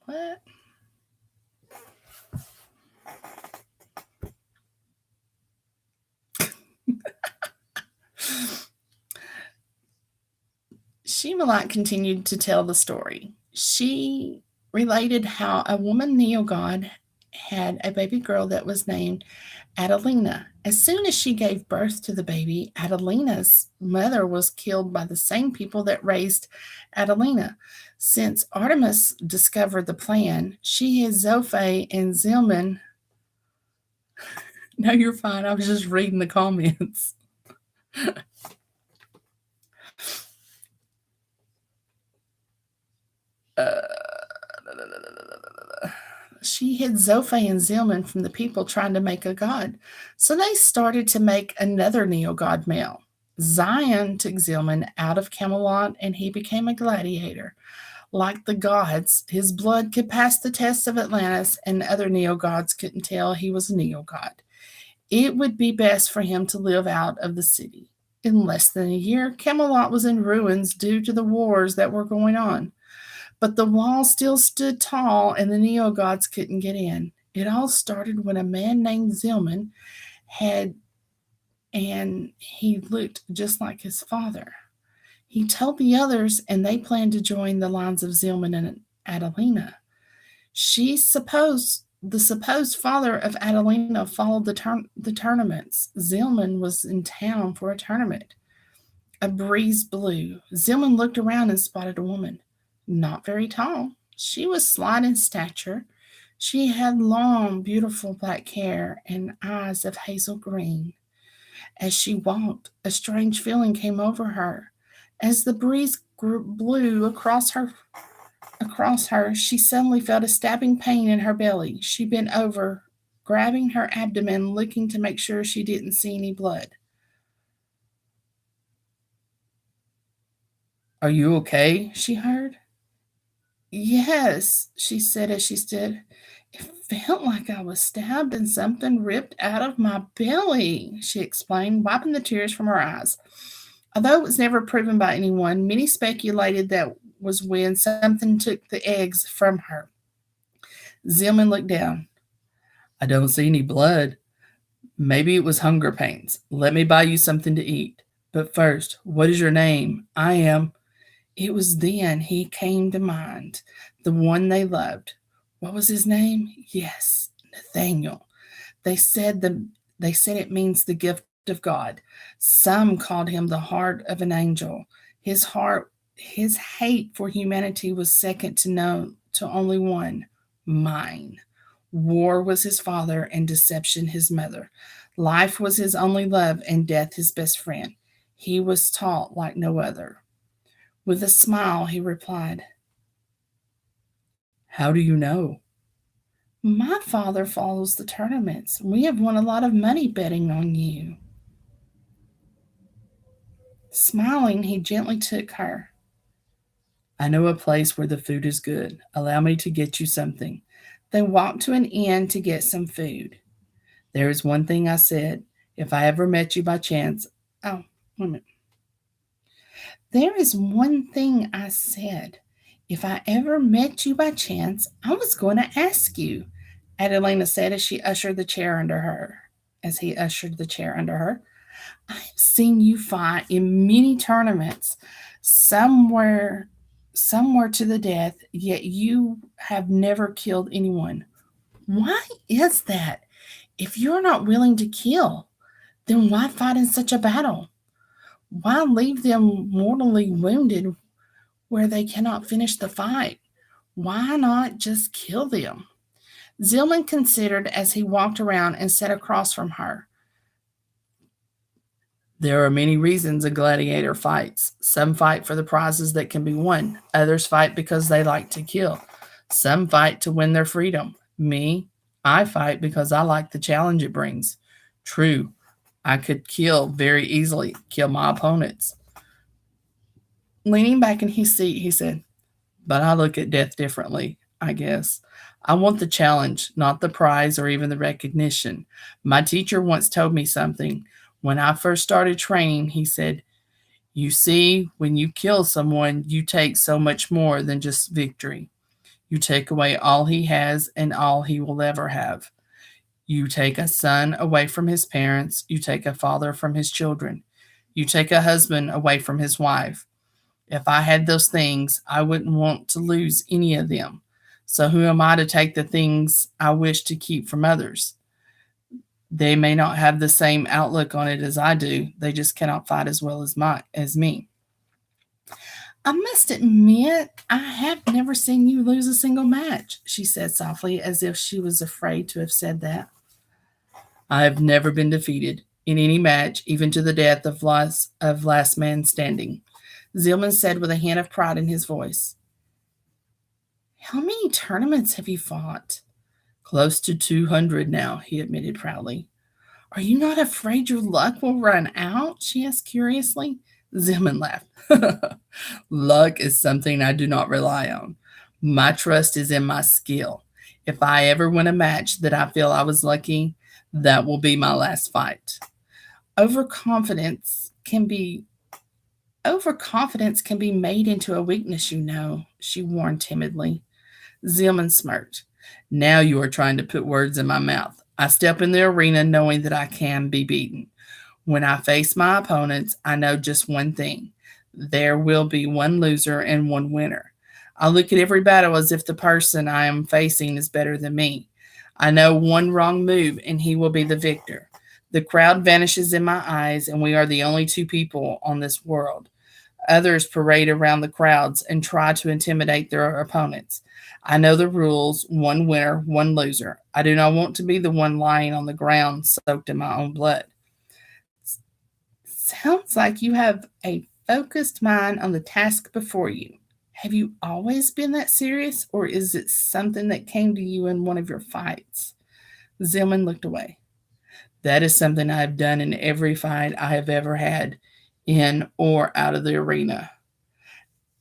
what? Sheamalight continued to tell the story. She related how a woman Neogod had a baby girl that was named Adelina. As soon as she gave birth to the baby, Adelina's mother was killed by the same people that raised Adelina. Since Artemis discovered the plan, she hid Zophei and Zilman. No, you're fine. I was just reading the comments. Uh, she hid Zophei and Zilman from the people trying to make a god. So they started to make another neo god male. Zion took Zilman out of Camelot and he became a gladiator. Like the gods, his blood could pass the test of Atlantis, and other neo gods couldn't tell he was a neo god. It would be best for him to live out of the city. In less than a year, Camelot was in ruins due to the wars that were going on. But the wall still stood tall and the neo gods couldn't get in. It all started when a man named Zilman had, and he looked just like his father. He told the others, and they planned to join the lines of Zilman and Adelina. The supposed father of Adelina followed the tournaments. Zilman was in town for a tournament. A breeze blew. Zilman looked around and spotted a woman. Not very tall. She was slight in stature. She had long, beautiful black hair and eyes of hazel green. As she walked, a strange feeling came over her. As the breeze blew across her, she suddenly felt a stabbing pain in her belly. She bent over, grabbing her abdomen, looking to make sure she didn't see any blood. "Are you okay?" she heard. "Yes," she said as she stood. "It felt like I was stabbed and something ripped out of my belly," she explained, wiping the tears from her eyes. Although it was never proven by anyone, many speculated that was when something took the eggs from her. Zilman looked down. "I don't see any blood. Maybe it was hunger pains. Let me buy you something to eat. But first, what is your name?" "I am." It was then he came to mind, the one they loved. What was his name? Yes, Nathaniel. They said the they said it means the gift of God. Some called him the heart of an angel. His hate for humanity was second to only one, mine. War was his father and deception his mother. Life was his only love and death his best friend. He was taught like no other. With a smile, he replied, "How do you know?" My father follows the tournaments. We have won a lot of money betting on you. Smiling, he gently took her. I know a place where the food is good. Allow me to get you something. They walked to an inn to get some food. There is one thing I said. If I ever met you by chance, oh, wait a minute. There is one thing I said. If I ever met you by chance, I was going to ask you, Adelina said as she ushered the chair under her. As he ushered the chair under her, I've seen you fight in many tournaments, somewhere, somewhere to the death, yet you have never killed anyone. Why is that? If you're not willing to kill, then why fight in such a battle? Why leave them mortally wounded where they cannot finish the fight? Why not just kill them? Zilman considered as he walked around and sat across from her. There are many reasons a gladiator fights. Some fight for the prizes that can be won. Others fight because they like to kill. Some fight to win their freedom. Me, I fight because I like the challenge it brings. True, I could kill very easily, kill my opponents. Leaning back in his seat, he said, but I look at death differently, I guess. I want the challenge, not the prize or even the recognition. My teacher once told me something. When I first started training, he said, you see, when you kill someone, you take so much more than just victory. You take away all he has and all he will ever have. You take a son away from his parents. You take a father from his children. You take a husband away from his wife. If I had those things, I wouldn't want to lose any of them. So who am I to take the things I wish to keep from others? They may not have the same outlook on it as I do. They just cannot fight as well as me. I must admit, I have never seen you lose a single match, she said softly, as if she was afraid to have said that. I have never been defeated in any match, even to the death of last man standing, Zilman said with a hint of pride in his voice. How many tournaments have you fought? Close to 200 now, he admitted proudly. Are you not afraid your luck will run out? She asked curiously. Zilman laughed. Luck is something I do not rely on. My trust is in my skill. If I ever win a match that I feel I was lucky, that will be my last fight. Overconfidence can be made into a weakness, you know, she warned timidly. Zilman smirked. Now you are trying to put words in my mouth. I step in the arena knowing that I can be beaten. When I face my opponents, I know just one thing. There will be one loser and one winner. I look at every battle as if the person I am facing is better than me. I know one wrong move and he will be the victor. The crowd vanishes in my eyes and we are the only two people on this world. Others parade around the crowds and try to intimidate their opponents. I know the rules, one winner, one loser. I do not want to be the one lying on the ground soaked in my own blood. Sounds like you have a focused mind on the task before you. Have you always been that serious, or is it something that came to you in one of your fights? Zilman looked away. That is something I have done in every fight I have ever had, in or out of the arena.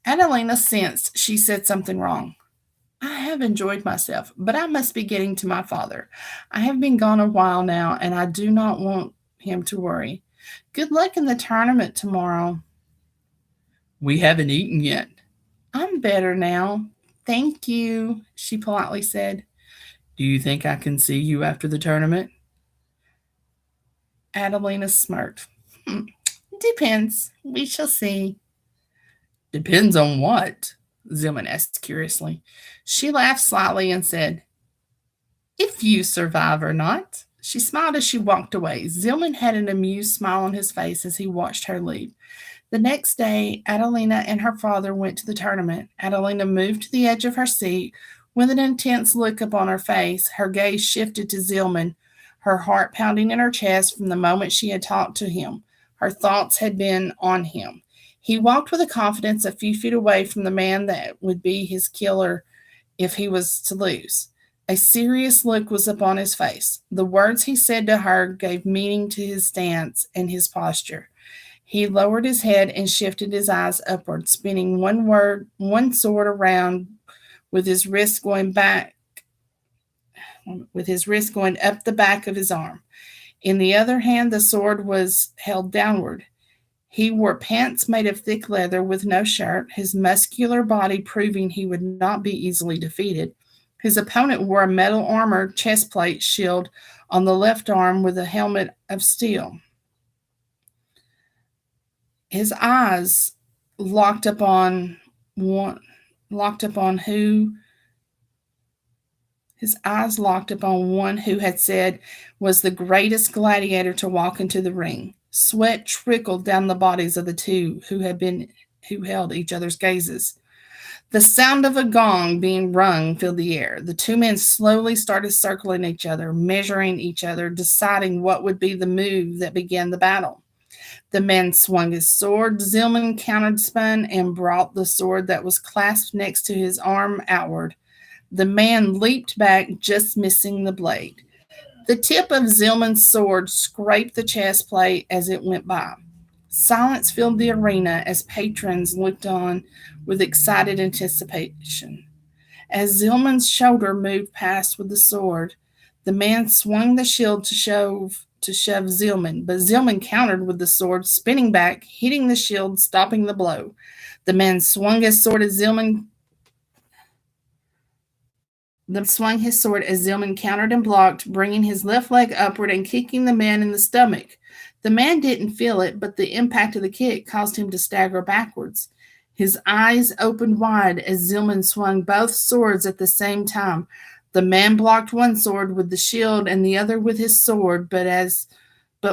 Adelina sensed she said something wrong. I have enjoyed myself, but I must be getting to my father. I have been gone a while now, and I do not want him to worry. Good luck in the tournament tomorrow. We haven't eaten yet. I'm better now. Thank you, she politely said. Do you think I can see you after the tournament? Adelina smirked. Depends. We shall see. Depends on what? Zilman asked curiously. She laughed slightly and said, If you survive or not. She smiled as she walked away. Zilman had an amused smile on his face as he watched her leave. The next day, Adelina and her father went to the tournament. Adelina moved to the edge of her seat with an intense look upon her face. Her gaze shifted to Zilman, her heart pounding in her chest from the moment she had talked to him. Her thoughts had been on him. He walked with a confidence a few feet away from the man that would be his killer if he was to lose. A serious look was upon his face. The words he said to her gave meaning to his stance and his posture. He lowered his head and shifted his eyes upward, spinning one sword around with his wrist going up the back of his arm. In the other hand, the sword was held downward. He wore pants made of thick leather with no shirt, his muscular body proving he would not be easily defeated. His opponent wore a metal armor chestplate shield on the left arm with a helmet of steel. His eyes locked upon one who had said was the greatest gladiator to walk into the ring. Sweat trickled down the bodies of the two who held each other's gazes. The sound of a gong being rung filled the air. The two men slowly started circling each other, measuring each other, deciding what would be the move that began the battle. The man swung his sword. Zilman countered spun and brought the sword that was clasped next to his arm outward. The man leaped back, just missing the blade. The tip of Zilman's sword scraped the chest plate as it went by. Silence filled the arena as patrons looked on with excited anticipation. As Zilman's shoulder moved past with the sword, the man swung the shield to shove Zilman, but Zilman countered with the sword, spinning back, hitting the shield, stopping the blow. The man swung his sword as Zilman countered and blocked, bringing his left leg upward and kicking the man in the stomach. The man didn't feel it, but the impact of the kick caused him to stagger backwards. His eyes opened wide as Zilman swung both swords at the same time. The man blocked one sword with the shield and the other with his sword, but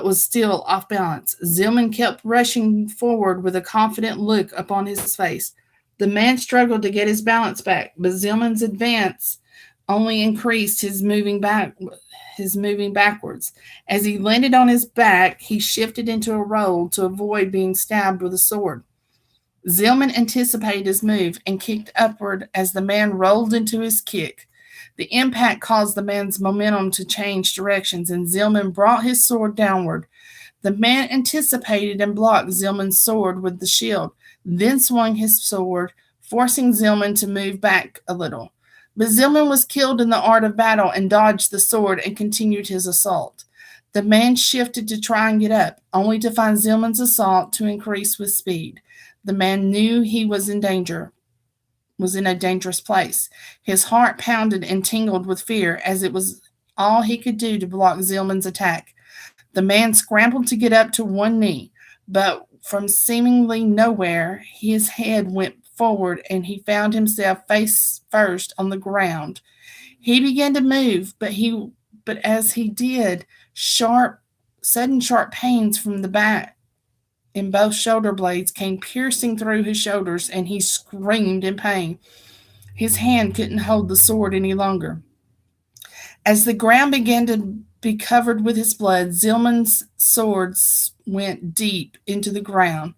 was still off balance. Zilman kept rushing forward with a confident look upon his face. The man struggled to get his balance back, but Zilman's advance only increased his moving backwards. As he landed on his back, he shifted into a roll to avoid being stabbed with a sword. Zilman anticipated his move and kicked upward as the man rolled into his kick. The impact caused the man's momentum to change directions, and Zilman brought his sword downward. The man anticipated and blocked Zilman's sword with the shield, then swung his sword, forcing Zilman to move back a little. But Zilman was killed in the art of battle and dodged the sword and continued his assault. The man shifted to try and get up, only to find Zilman's assault to increase with speed. The man knew he was in a dangerous place. His heart pounded and tingled with fear, as it was all he could do to block Zilman's attack. The man scrambled to get up to one knee, but from seemingly nowhere, his head went forward and he found himself face first on the ground. He began to move, but as he did, sudden sharp pains from the back in both shoulder blades came piercing through his shoulders, and he screamed in pain. His hand couldn't hold the sword any longer. As the ground began to be covered with his blood, Zilman's sword went deep into the ground.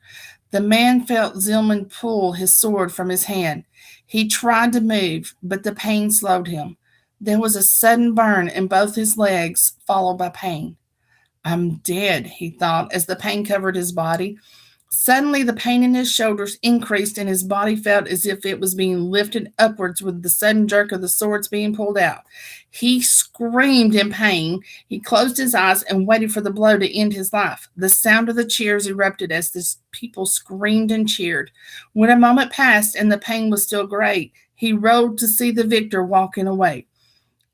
The man felt Zilman pull his sword from his hand. He tried to move, but the pain slowed him. There was a sudden burn in both his legs, followed by pain. I'm dead, he thought, as the pain covered his body. Suddenly, the pain in his shoulders increased, and his body felt as if it was being lifted upwards with the sudden jerk of the swords being pulled out. He screamed in pain. He closed his eyes and waited for the blow to end his life. The sound of the cheers erupted as the people screamed and cheered. When a moment passed and the pain was still great, he rode to see the victor walking away.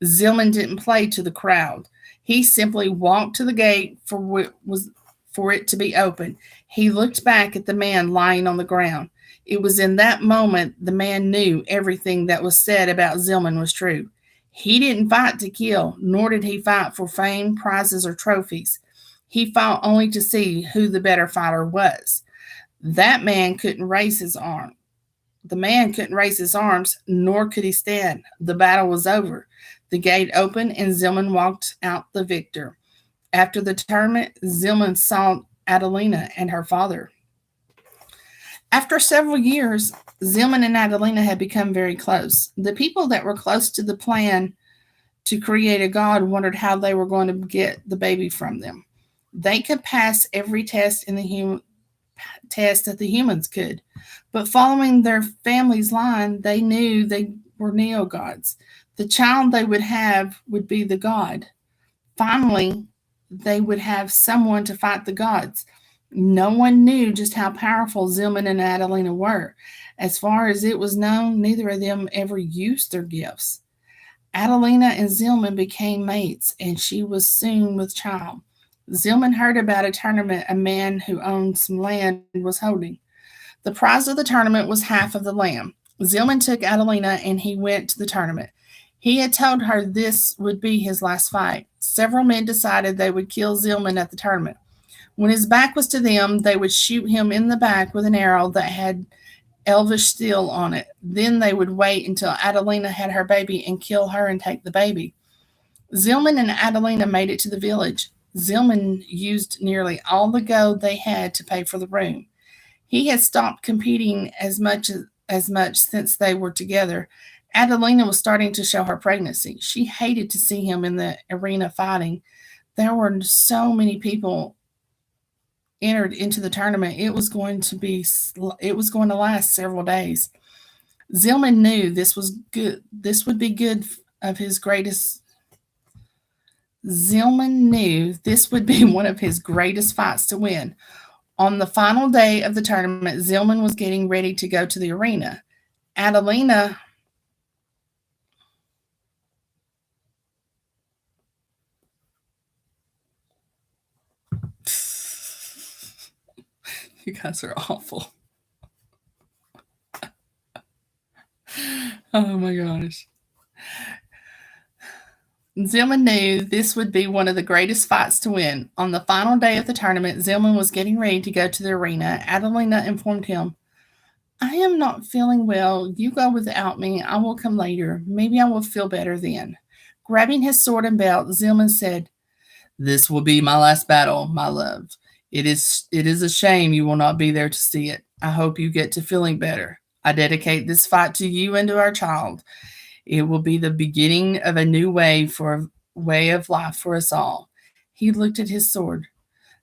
Zilman didn't play to the crowd. He simply walked to the gate for it to be open. He looked back at the man lying on the ground. It was in that moment the man knew everything that was said about Zilman was true. He didn't fight to kill, nor did he fight for fame, prizes, or trophies. He fought only to see who the better fighter was. That man couldn't raise his arm. The man couldn't raise his arms, nor could he stand. The battle was over. The gate opened, and Zilman walked out the victor. After the tournament, Zilman saw Adelina and her father. After several years, Zilman and Adelina had become very close. The people that were close to the plan to create a god wondered how they were going to get the baby from them. They could pass every test in the test that the humans could, but following their family's line, they knew they were neo gods. The child they would have would be the god. Finally, they would have someone to fight the gods. No one knew just how powerful Zilman and Adelina were. As far as it was known, neither of them ever used their gifts. Adelina and Zilman became mates, and she was soon with child. Zilman heard about a tournament a man who owned some land was holding. The prize of the tournament was half of the land. Zilman took Adelina and he went to the tournament. He had told her this would be his last fight. Several men decided they would kill Zilman at the tournament. When his back was to them, they would shoot him in the back with an arrow that had elvish steel on it. Then they would wait until Adelina had her baby and kill her and take the baby. Zilman and Adelina made it to the village. Zilman used nearly all the gold they had to pay for the room. He had stopped competing as much since they were together. Adelina was starting to show her pregnancy. She hated to see him in the arena fighting. There were so many people entered into the tournament. It was going to last several days. Zilman knew this was good. This would be good of his greatest. Zilman knew this would be one of his greatest fights to win. On the final day of the tournament, Zilman was getting ready to go to the arena. Adelina You guys are awful. Oh my gosh. Zilman knew this would be one of the greatest fights to win. On the final day of the tournament, Zilman was getting ready to go to the arena. Adelina informed him, I am not feeling well. You go without me. I will come later. Maybe I will feel better then. Grabbing his sword and belt, Zilman said, This will be my last battle, my love. It is a shame you will not be there to see it. I hope you get to feeling better. I dedicate this fight to you and to our child. It will be the beginning of a new way of life for us all. He looked at his sword.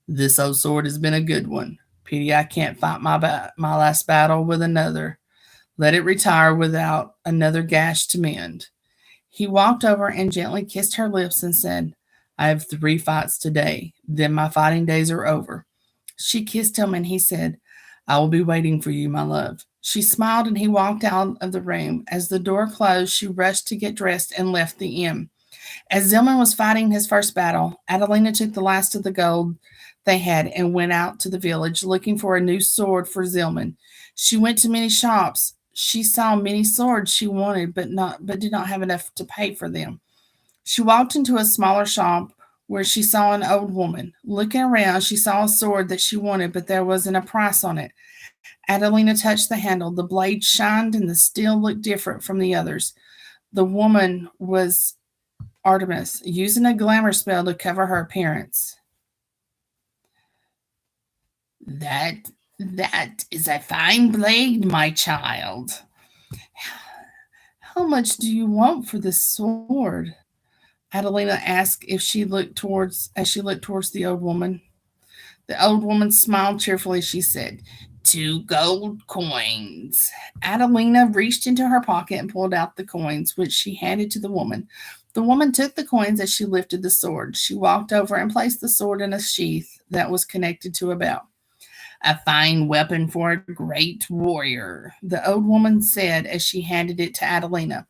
This old sword has been a good one. Pity I can't fight my last battle with another. Let it retire without another gash to mend. He walked over and gently kissed her lips and said, I have 3 fights today. Then my fighting days are over. She kissed him and he said, I will be waiting for you, my love. She smiled and he walked out of the room. As the door closed, she rushed to get dressed and left the inn. As Zilman was fighting his first battle, Adelina took the last of the gold they had and went out to the village looking for a new sword for Zilman. She went to many shops. She saw many swords she wanted, but did not have enough to pay for them. She walked into a smaller shop where she saw an old woman. Looking around, she saw a sword that she wanted, but there wasn't a price on it. Adelina touched the handle. The blade shined and the steel looked different from the others. The woman was Artemis, using a glamour spell to cover her appearance. That that is a fine blade, my child. How much do you want for this sword? Adelina asked as she looked towards the old woman. The old woman smiled cheerfully. She said, 2 gold coins. Adelina reached into her pocket and pulled out the coins, which she handed to the woman. The woman took the coins as she lifted the sword. She walked over and placed the sword in a sheath that was connected to a belt. A fine weapon for a great warrior, the old woman said as she handed it to Adelina.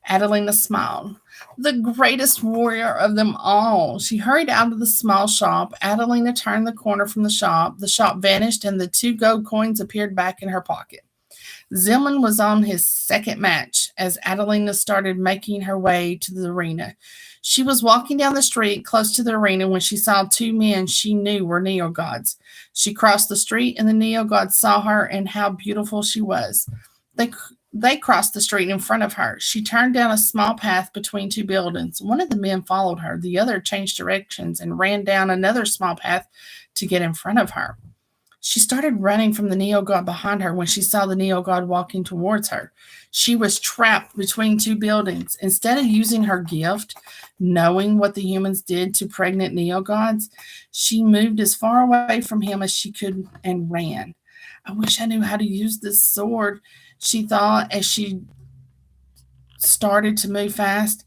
Adelina smiled. The greatest warrior of them all. She hurried out of the small shop. Adelina turned the corner from the shop. The shop vanished, and the 2 gold coins appeared back in her pocket. Zilman was on his second match as Adelina started making her way to the arena. She was walking down the street close to the arena when she saw 2 men she knew were neo-gods. She crossed the street, and the neo-gods saw her and how beautiful she was. They crossed the street in front of her. She turned down a small path between 2 buildings. One of the men followed her. The other changed directions and ran down another small path to get in front of her. She started running from the Neo-God behind her when she saw the Neo-God walking towards her. She was trapped between two buildings. Instead of using her gift, knowing what the humans did to pregnant Neo-Gods, she moved as far away from him as she could and ran. I wish I knew how to use this sword, she thought as she started to move fast.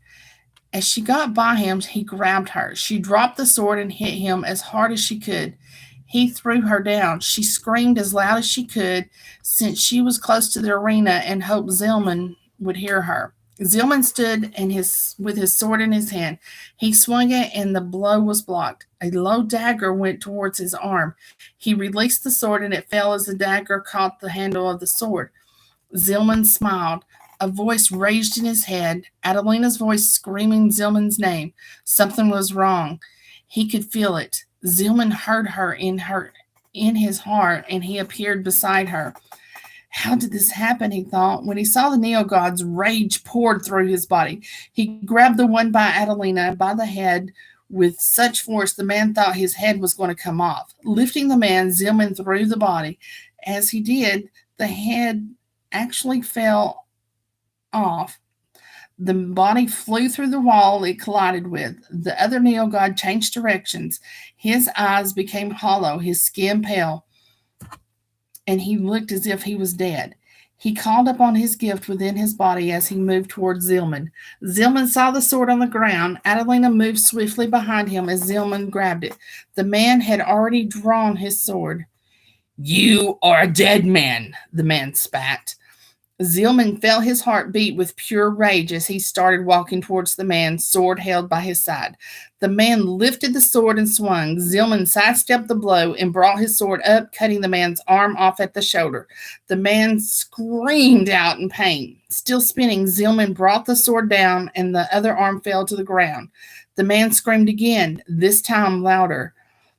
As she got by him, he grabbed her. She dropped the sword and hit him as hard as she could. He threw her down. She screamed as loud as she could, since she was close to the arena and hoped Zilman would hear her. Zilman stood with his sword in his hand. He swung it, and the blow was blocked. A low dagger went towards his arm. He released the sword, and it fell as the dagger caught the handle of the sword. Zilman smiled. A voice raged in his head, Adelina's voice screaming Zilman's name. Something was wrong. He could feel it. Zilman heard her in his heart, and he appeared beside her. How did this happen, he thought. When he saw the Neo-Gods, rage poured through his body. He grabbed the one by Adelina by the head with such force the man thought his head was going to come off. Lifting the man, Zilman threw the body. As he did, the head actually fell off. The body flew through the wall it collided with. The other Neo-God changed directions. His eyes became hollow, his skin pale, and he looked as if he was dead. He called upon his gift within his body as he moved towards Zilman. Zilman saw the sword on the ground. Adelina moved swiftly behind him as Zilman grabbed it. The man had already drawn his sword. "You are a dead man," the man spat. Zilman felt his heart beat with pure rage as he started walking towards the man, sword held by his side. The man lifted the sword and swung. Zilman sidestepped the blow and brought his sword up, cutting the man's arm off at the shoulder. The man screamed out in pain. Still spinning, Zilman brought the sword down and the other arm fell to the ground. The man screamed again, this time louder.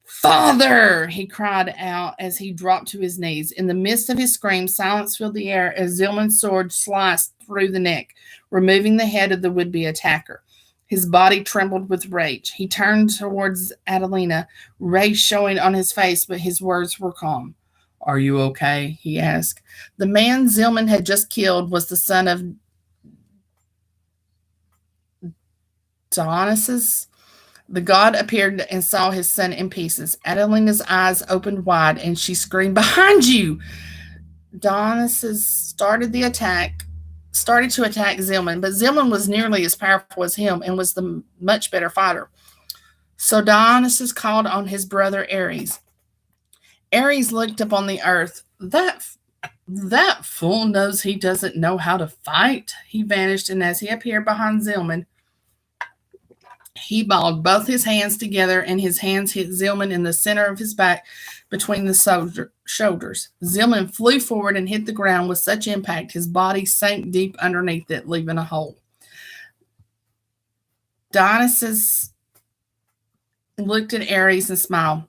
"Father!" he cried out as he dropped to his knees. In the midst of his scream, silence filled the air as Zilman's sword sliced through the neck, removing the head of the would-be attacker. His body trembled with rage. He turned towards Adelina, rage showing on his face, but his words were calm. "Are you okay?" he asked. The man Zilman had just killed was the son of Dionysus. The god appeared and saw his son in pieces. Adelina's eyes opened wide, and she screamed, "Behind you!" Dionysus started to attack Zilman, but Zilman was nearly as powerful as him and was the much better fighter. So Dionysus called on his brother Ares. Ares looked up on the earth. That fool knows he doesn't know how to fight. He vanished, and as he appeared behind Zilman, he balled both his hands together, and his hands hit Zilman in the center of his back between the shoulders. Zilman flew forward and hit the ground with such impact his body sank deep underneath it, leaving a hole. Dionysus looked at Ares and smiled.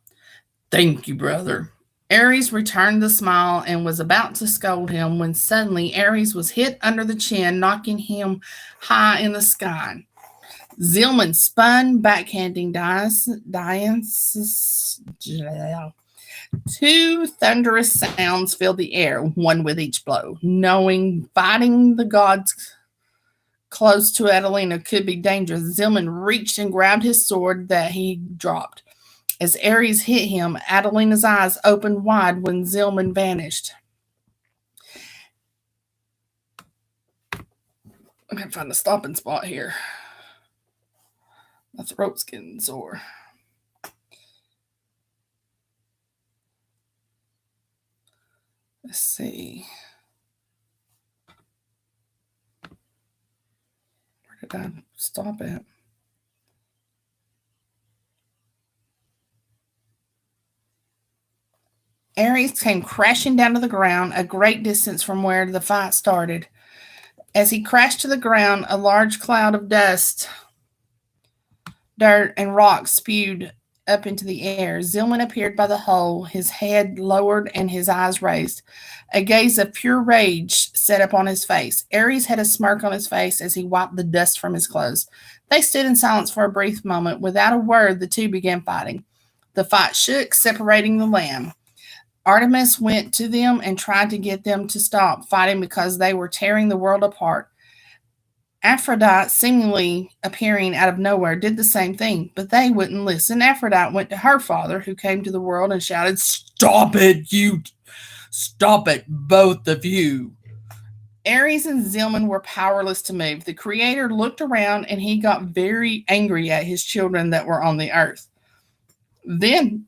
"Thank you, brother." Ares returned the smile and was about to scold him when suddenly Ares was hit under the chin, knocking him high in the sky. Zilman spun, backhanding Dionysus. Two thunderous sounds filled the air, one with each blow. Knowing fighting the gods close to Adelina could be dangerous, Zilman reached and grabbed his sword that he dropped. As Ares hit him, Adelina's eyes opened wide when Zilman vanished. I'm going to find a stopping spot here. My throat's getting sore. Let's see. Where did I stop at? Ares came crashing down to the ground a great distance from where the fight started. As he crashed to the ground, a large cloud of dust, dirt, and rocks spewed up into the air. Zilman appeared by the hole, his head lowered and his eyes raised. A gaze of pure rage set upon his face. Ares had a smirk on his face as he wiped the dust from his clothes. They stood in silence for a brief moment. Without a word, the two began fighting. The fight shook, separating the land. Artemis went to them and tried to get them to stop fighting because they were tearing the world apart. Aphrodite, seemingly appearing out of nowhere, did the same thing, but they wouldn't listen. Aphrodite went to her father, who came to the world, and shouted, "Stop it, you! Stop it, both of you!" Ares and Zilman were powerless to move. The creator looked around and he got very angry at his children that were on the earth. Then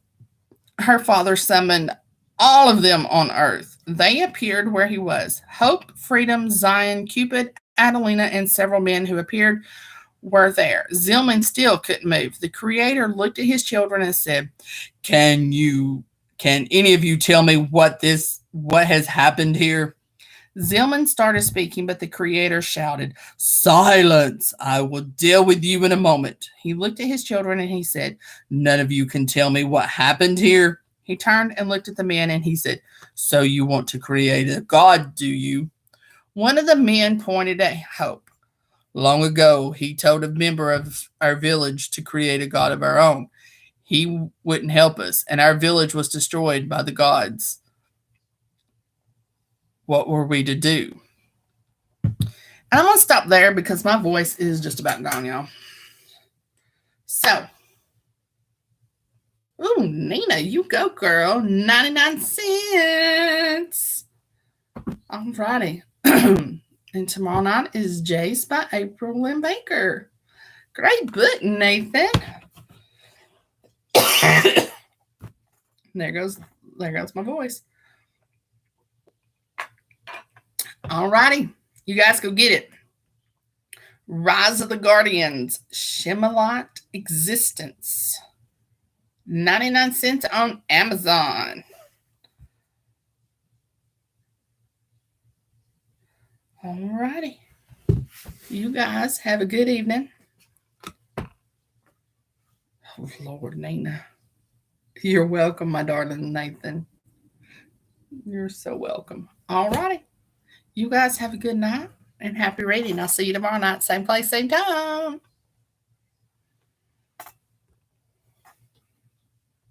her father summoned all of them on earth. They appeared where he was. Hope, Freedom, Zion, Cupid, Adelina, and several men who appeared were there. Zilman still couldn't move. The creator looked at his children and said, Can any of you tell me what has happened here? Zilman started speaking, but the creator shouted, "Silence! I will deal with you in a moment." He looked at his children and he said, "None of you can tell me what happened here." He turned and looked at the men and he said, "So you want to create a god, do you?" One of the men pointed at Hope. "Long ago, he told a member of our village to create a god of our own. He wouldn't help us, and our village was destroyed by the gods. What were we to do?" And I'm going to stop there because my voice is just about gone, y'all. So, ooh, Nina, you go, girl. 99 cents. Alrighty. And tomorrow night is Jace by April and Baker. Great book, Nathan. There goes my voice. Alrighty, you guys go get it. Rise of the Guardians, Sheamalight Existence. 99 cents on Amazon. Alrighty. You guys have a good evening. Oh, Lord, Nina. You're welcome, my darling Nathan. You're so welcome. Alrighty. You guys have a good night and happy reading. I'll see you tomorrow night, same place, same time.